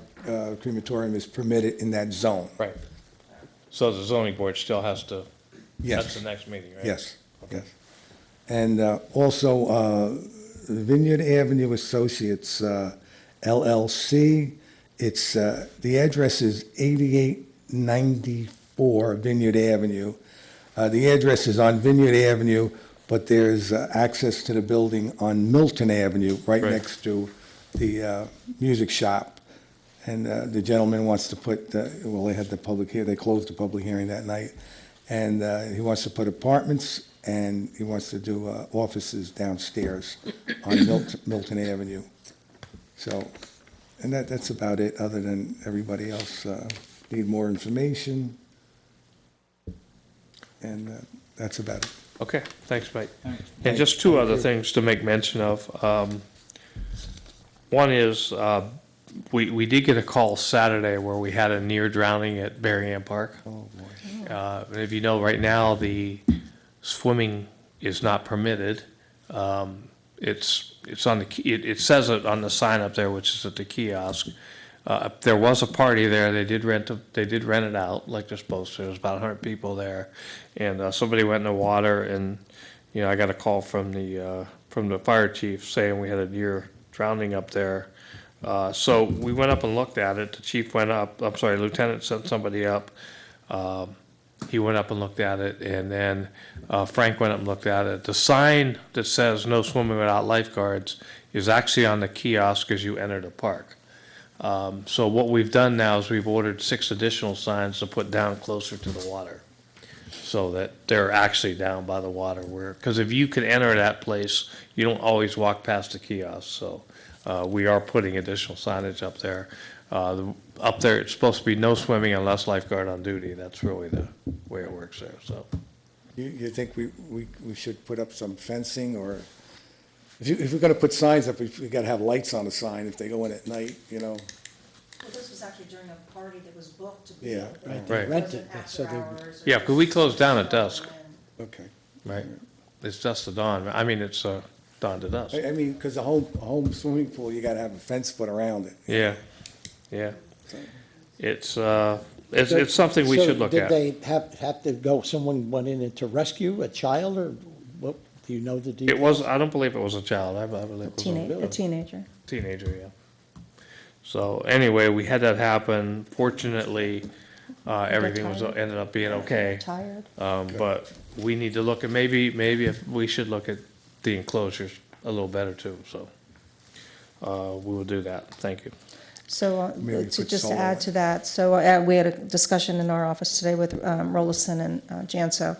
crematorium is permitted in that zone. Right. So the zoning board still has to, Yes. that's the next meeting, right? Yes, yes. And also, Vineyard Avenue Associates, LLC, it's, the address is 8894 Vineyard Avenue. The address is on Vineyard Avenue, but there's access to the building on Milton Avenue, right Right. next to the music shop. And the gentleman wants to put, well, they had the public hearing, they closed the public hearing that night. And he wants to put apartments, and he wants to do offices downstairs on Milton Avenue. So, and that's about it, other than everybody else need more information. And that's about it. Okay, thanks, Mike. And just two other things to make mention of. One is, we did get a call Saturday where we had a near drowning at Berry Ann Park. Oh, boy. And if you know, right now, the swimming is not permitted. It's on the, it says it on the sign up there, which is at the kiosk. There was a party there, they did rent it out like they're supposed to, there was about 100 people there. And somebody went in the water, and, you know, I got a call from the fire chief saying we had a near drowning up there. So we went up and looked at it, the chief went up, I'm sorry, lieutenant sent somebody up. He went up and looked at it, and then Frank went up and looked at it. The sign that says no swimming without lifeguards is actually on the kiosk as you enter the park. So what we've done now is we've ordered 6 additional signs to put down closer to the water, so that they're actually down by the water where, because if you can enter that place, you don't always walk past the kiosk. So we are putting additional signage up there. Up there, it's supposed to be no swimming unless lifeguard on duty. That's really the way it works there, so. You think we should put up some fencing, or, if we're gonna put signs up, we gotta have lights on the sign if they go in at night, you know? Well, this was actually during a party that was booked to be. Yeah, open. Right. It wasn't So after they- hours or Yeah, because we close down at dusk, Okay. right? It's just the dawn. I mean, it's dawned at us. I mean, because a home swimming pool, you gotta have a fence put around it. Yeah, yeah. It's something we should look So at. did they have to go, someone went in to rescue a child, or what, do you know the details? I don't believe it was a child, I believe it was A teenager. teenager, yeah. So anyway, we had that happen. Fortunately, everything ended up being okay. Tired. But we need to look at, maybe if, we should look at the enclosures a little better too, so. We will do that. Thank you. So Maybe to put just solar add light. to that, so we had a discussion in our office today with Rollison and Janso,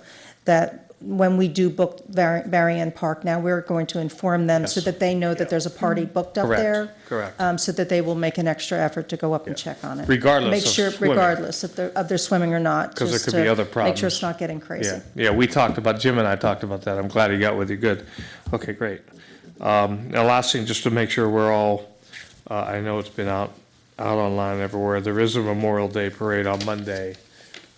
that when we do book Berrien Park, now we're going to inform them so Yes. that they know that there's a party booked up Correct, there. correct. So that they will make an extra effort to go up and check on it. Regardless Make of sure, swimming. regardless if they're swimming or not. 'Cause there just could be to other Make sure it's problems. not getting crazy. Yeah, we talked about, Jim and I talked about that. I'm glad he got with you. Good. Okay, great. Now, last thing, just to make sure we're all, I know it's been out online everywhere. There is a Memorial Day parade on Monday,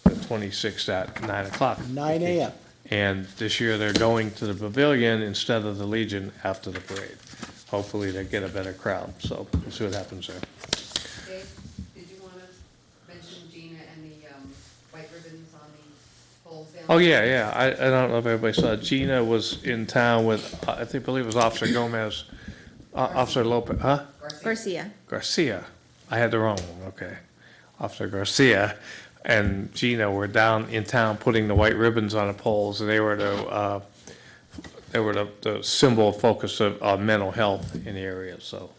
the 26th at 9 o'clock. 9 a.m. And this year they're going to the pavilion instead of the Legion after the parade. Hopefully they get a better crowd, so we'll see what happens there. Dave, did you want to mention Gina and the white ribbons on the poles down? Oh, yeah. I don't know if everybody saw, Gina was in town with, I believe it was Officer Gomez, Officer Lopez, huh? Garcia. I had the wrong one, okay. Officer Garcia and Gina were down in town putting the white ribbons on the poles, and they were the symbol of focus of mental health in the area, so.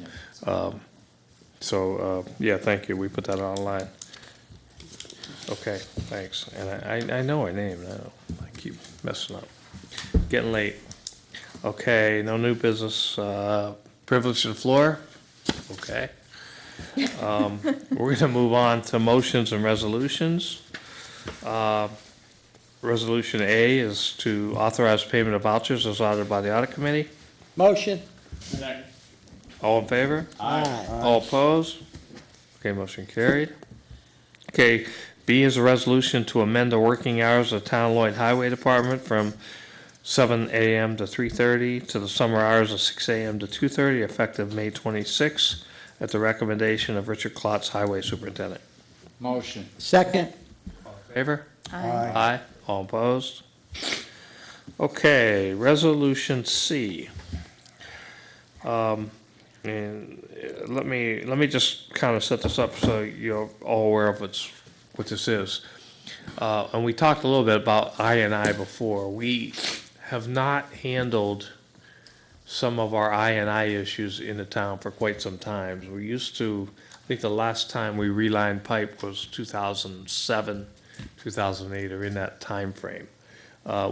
Yeah, thank you, we put that online. Okay, thanks, and I know her name now, I keep messing up. Getting late. Okay, no new business, privilege to the floor, okay. We're gonna move on to motions and resolutions. Resolution A is to authorize payment of vouchers as ordered by the audit committee. Motion? All in favor? Aye. All opposed? Okay, motion carried. Okay, B is a resolution to amend the working hours of Town Lloyd Highway Department from 7 a.m. to 3:30 to the summer hours of 6 a.m. to 2:30, effective May 26, at the recommendation of Richard Klotz, Highway Superintendent. Motion. Second? Favor? Aye. All opposed? Okay, Resolution C. And let me just kind of set this up so you're all aware of what this is. And we talked a little bit about I&I before. We have not handled some of our I&I issues in the town for quite some time. We used to, I think the last time we relined pipe was 2007, 2008, or in that time frame.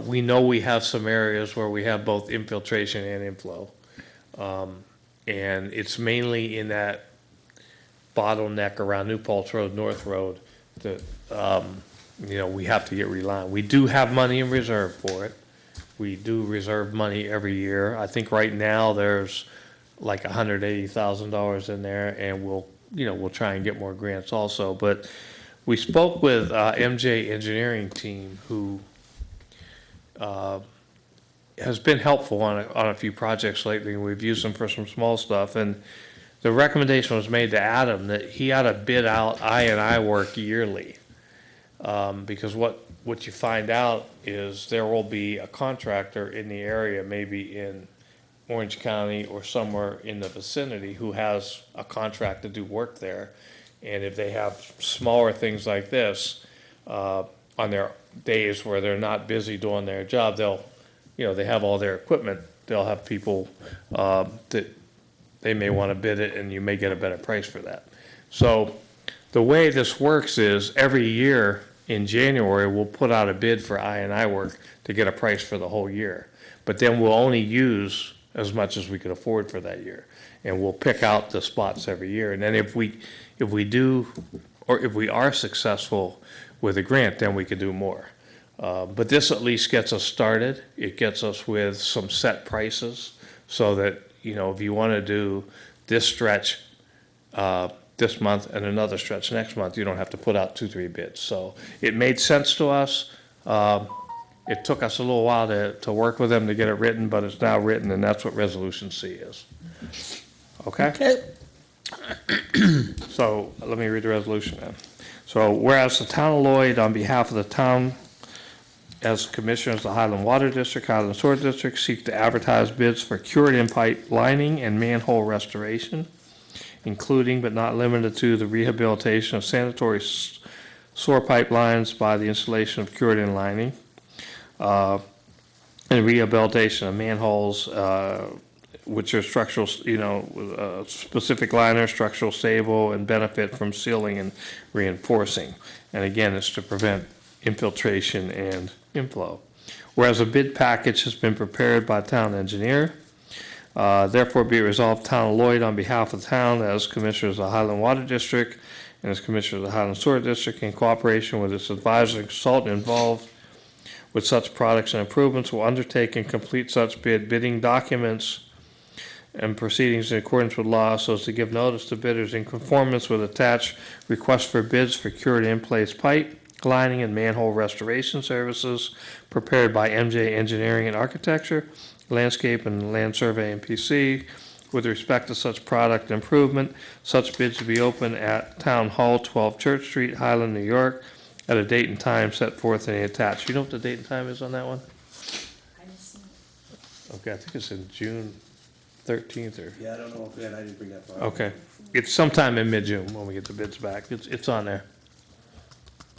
We know we have some areas where we have both infiltration and inflow. And it's mainly in that bottleneck around New Paltz Road, North Road, that, we have to get relined. We do have money in reserve for it. We do reserve money every year. I think right now there's like $180,000 in there, and we'll try and get more grants also. But we spoke with MJ Engineering Team, who has been helpful on a few projects lately, and we've used them for some small stuff. And the recommendation was made to Adam that he ought to bid out I&I work yearly. Because what you find out is there will be a contractor in the area, maybe in Orange County or somewhere in the vicinity, who has a contract to do work there. And if they have smaller things like this, on their days where they're not busy doing their job, they have all their equipment, they'll have people, that they may want to bid it, and you may get a better price for that. So the way this works is every year in January, we'll put out a bid for I&I work to get a price for the whole year. But then we'll only use as much as we could afford for that year. And we'll pick out the spots every year. And then if we do, or if we are successful with a grant, then we can do more. But this at least gets us started. It gets us with some set prices so that, if you want to do this stretch this month and another stretch next month, you don't have to put out 2-3 bids. So it made sense to us. It took us a little while to work with them to get it written, but it's now written, and that's what Resolution C is. Okay? Okay. So let me read the resolution then. So whereas the town of Lloyd, on behalf of the town, as commissioners of the Highland Water District, Highland Sewer District, seek to advertise bids for cured-in pipe lining and manhole restoration, including but not limited to the rehabilitation of sanitary sewer pipelines by the installation of cured-in lining, and rehabilitation of manholes, which are structural, specific liner, structural stable, and benefit from sealing and reinforcing. And again, it's to prevent infiltration and inflow. Whereas a bid package has been prepared by town engineer, therefore be it resolved, Town of Lloyd, on behalf of the town, as commissioners of the Highland Water District and as commissioners of the Highland Sewer District, in cooperation with its advisor and consultant involved with such products and improvements, will undertake and complete such bidding documents and proceedings in accordance with law, so as to give notice to bidders in conformance with attached requests for bids for cured in-place pipe, lining, and manhole restoration services prepared by MJ Engineering and Architecture, Landscape and Land Survey and PC. With respect to such product improvement, such bids to be open at Town Hall, 12 Church Street, Highland, New York, at a date and time set forth in the attached. You know what the date and time is on that one? Okay, I think it's in June 13th or. Yeah, I don't know if, I didn't bring that far. Okay, it's sometime in mid-June when we get the bids back. It's on there.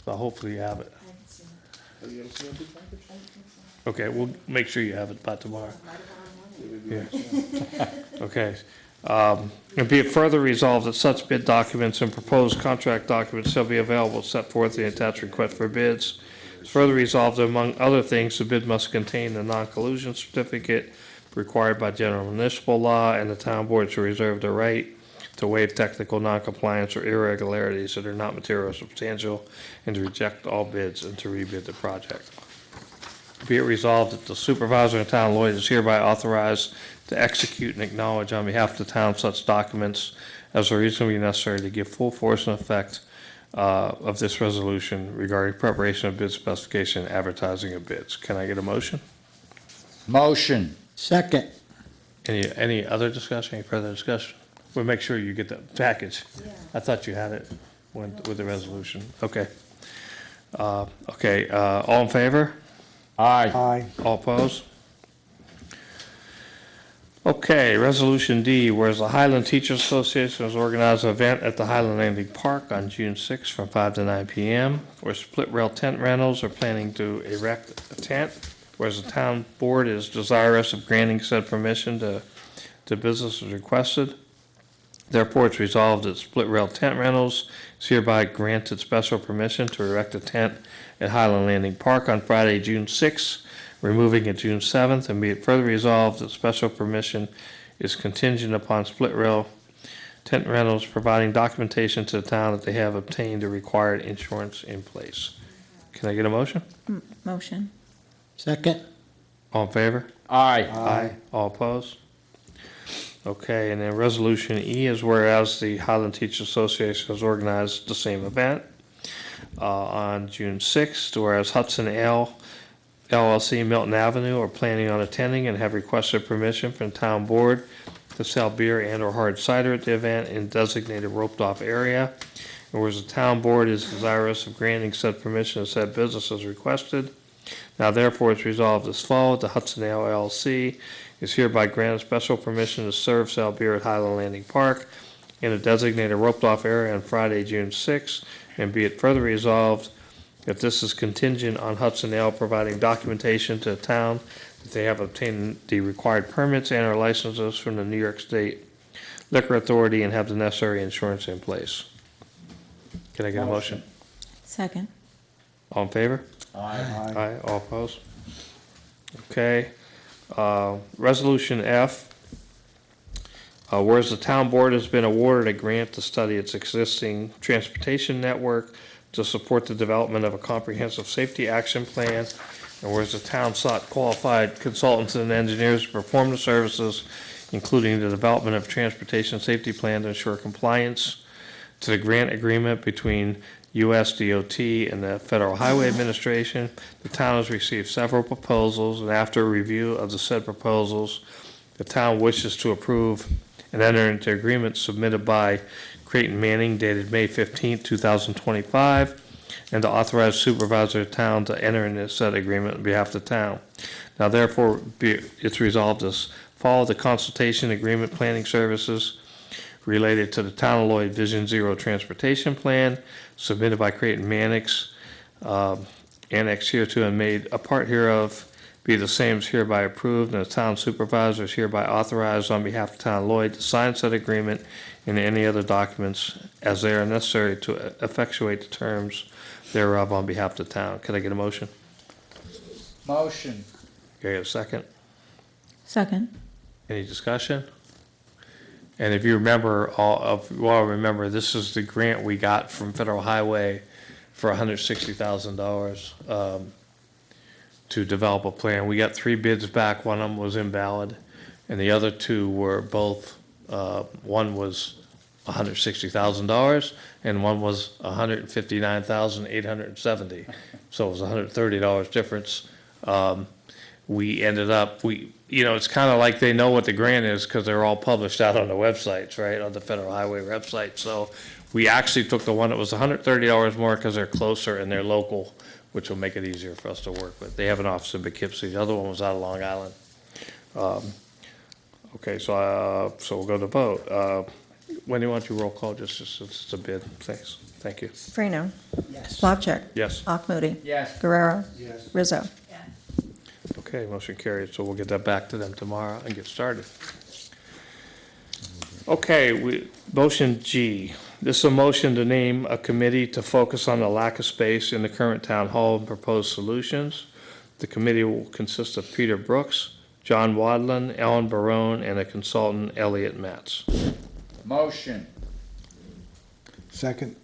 So hopefully you have it. Have you ever seen a bid package? Okay, we'll make sure you have it by tomorrow. Yeah. Okay. And be it further resolved that such bid documents and proposed contract documents shall be available set forth in the attached request for bids. It's further resolved that, among other things, the bid must contain the non-collusion certificate required by general municipal law, and the town board shall reserve the right to waive technical noncompliance or irregularities that are not material or substantial, and to reject all bids and to rebid the project. Be it resolved that the supervisor of the town of Lloyd is hereby authorized to execute and acknowledge on behalf of the town such documents as are reasonably necessary to give full force and effect of this resolution regarding preparation of bid specification and advertising of bids. Can I get a motion? Motion. Second. Any other discussion, any further discussion? We'll make sure you get the package. I thought you had it with the resolution. Okay. All in favor? Aye. Aye. All opposed? Okay, Resolution D, whereas the Highland Teachers Association has organized an event at the Highland Landing Park on June 6th from 5 to 9 p.m., where split rail tent rentals are planning to erect a tent, whereas the town board is desirous of granting said permission to businesses requested. Therefore, it's resolved that split rail tent rentals is hereby granted special permission to erect a tent at Highland Landing Park on Friday, June 6th, removing it June 7th, and be it further resolved that special permission is contingent upon split rail tent rentals providing documentation to the town that they have obtained the required insurance in place. Can I get a motion? Motion. Second. All in favor? Aye. Aye. All opposed? Okay, and then Resolution E is whereas the Highland Teachers Association has organized the same event on June 6th, whereas Hudson Ale LLC Milton Avenue are planning on attending and have requested permission from the town board to sell beer and or hard cider at the event in designated roped-off area. And whereas the town board is desirous of granting said permission to said business as requested. Now therefore it's resolved as follows: the Hudson Ale LLC is hereby granted special permission to serve sell beer at Highland Landing Park in a designated roped-off area on Friday, June 6th, and be it further resolved that this is contingent on Hudson Ale providing documentation to the town that they have obtained the required permits and or licenses from the New York State Liquor Authority and have the necessary insurance in place. Can I get a motion? Second. All in favor? Aye. Aye, all opposed? Okay. Resolution F, whereas the town board has been awarded a grant to study its existing transportation network to support the development of a comprehensive safety action plan, and whereas the town sought qualified consultants and engineers to perform the services, including the development of transportation safety plan to ensure compliance to the grant agreement between US DOT, and the Federal Highway Administration. The town has received several proposals, and after a review of the said proposals, the town wishes to approve and enter into agreement submitted by Creighton Manning dated May 15, 2025, and to authorize supervisor of town to enter into said agreement on behalf of the town. Now therefore, it's resolved as follow the consultation agreement planning services related to the Town of Lloyd Vision Zero Transportation Plan submitted by Creighton Mannix, annexed hereto and made a part hereof, be the same as hereby approved, and the town supervisor is hereby authorized on behalf of Town of Lloyd to sign said agreement and any other documents as they are necessary to effectuate the terms thereof on behalf of the town. Can I get a motion? Motion. Okay, a second? Second. Any discussion? And if you remember, remember, this is the grant we got from Federal Highway for $160,000 to develop a plan. We got 3 bids back. One of them was invalid, and the other 2 were both, one was $160,000, and one was $159,870. So it was $130 difference. We ended up, it's kind of like they know what the grant is because they're all published out on the websites, right, on the Federal Highway website. So we actually took the one that was $130 more because they're closer and they're local, which will make it easier for us to work with. They have an office in Poughkeepsie. The other one was out of Long Island. Okay, so we'll go to vote. Wendy, why don't you roll call, just it's a bid. Thanks. Thank you. Farino. Yes. Plavcheck. Yes. Moody. Yes. Guerrero. Yes. Rizzo. Okay, motion carried, so we'll get that back to them tomorrow and get started. Okay, motion G. This is a motion to name a committee to focus on the lack of space in the current town hall and propose solutions. The committee will consist of Peter Brooks, John Wadlin, Ellen Barone, and a consultant, Elliot Matz. Motion. Second?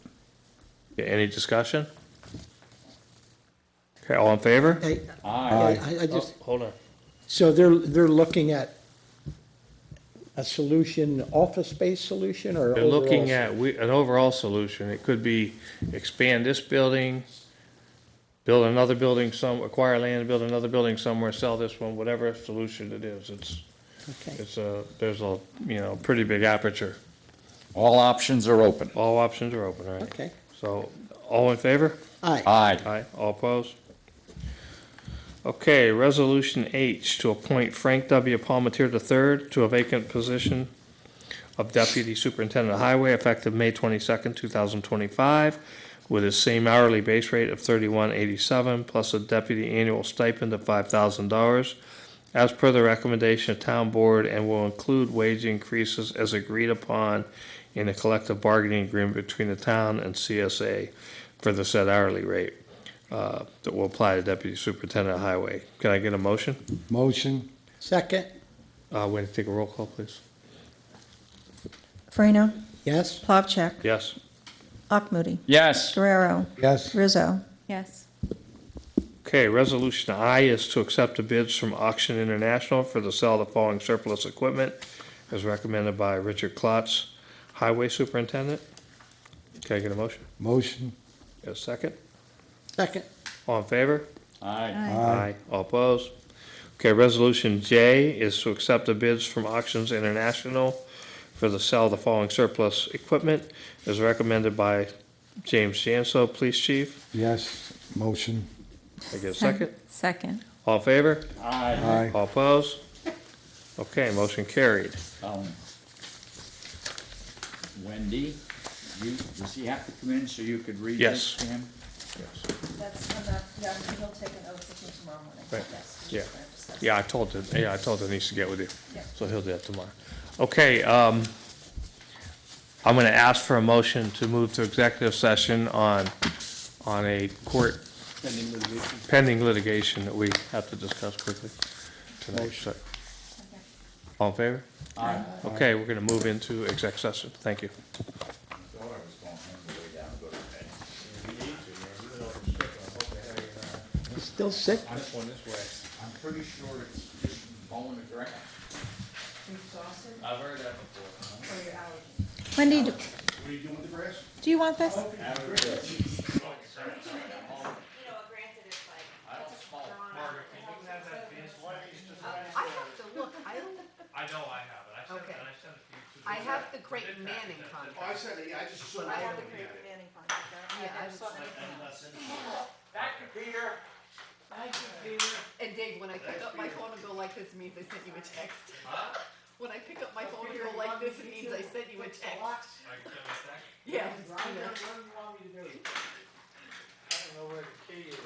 Okay, any discussion? Okay, all in favor? Hey, Aye. I just, Hold on. so they're looking at a solution, office space solution, or They're overall? looking at an overall solution. It could be expand this building, build another building acquire land, build another building somewhere, sell this one, whatever solution it is. Okay. There's a, pretty big aperture. All options are open. All options are open, right? Okay. So, all in favor? Aye. Aye. Aye. All opposed? Okay, Resolution H, to appoint Frank W. Palmetier III to a vacant position of Deputy Superintendent of Highway effective May 22nd, 2025, with his same hourly base rate of $31.87 plus a deputy annual stipend of $5,000, as per the recommendation of Town Board, and will include wage increases as agreed upon in a collective bargaining agreement between the town and CSA for the said hourly rate. That will apply to Deputy Superintendent of Highway. Can I get a motion? Motion? Second? Wendy, take a roll call, please. Farino. Yes? Plavcheck. Yes. Moody. Yes. Guerrero. Yes. Rizzo. Yes. Okay, Resolution I is to accept the bids from Auction International for the sale of the following surplus equipment as recommended by Richard Klotz, Highway Superintendent. Can I get a motion? Motion? Get a second? Second? All in favor? Aye. Aye. All opposed? Okay, Resolution J is to accept the bids from Auctions International for the sale of the following surplus equipment as recommended by James Janso, Police Chief. Yes. Motion? Can I get a second? Second. All in favor? Aye. Aye. All opposed? Okay, motion carried. Wendy, does he have to come in so you could read Yes. this to him? That's, he'll take an oath with me tomorrow morning. Right. Yes. Yeah. Yeah, I told Denise to get with you, Yeah. so he'll do that tomorrow. Okay, I'm gonna ask for a motion to move to executive session on a court pending litigation that we have to discuss quickly tonight. So- All in favor? Aye. Okay, we're gonna move into exec session. Thank you. You still sick? I'm pretty sure it's just mowing the grass. I've heard that before. Wendy, What are you doing with the grass? do you want this? Manning Oh, I contract. said, it, yeah, I just assumed. But I I don't- don't- Manning contract, Yeah, I just, Thank you, Peter. Thank you, Peter. and Dave, when I pick up my phone and go like this, it means I sent you a text. When I pick up my phone and go like this, it means I sent you a text. Yeah. Rhonda, what do you want me to do? I don't know where the key is.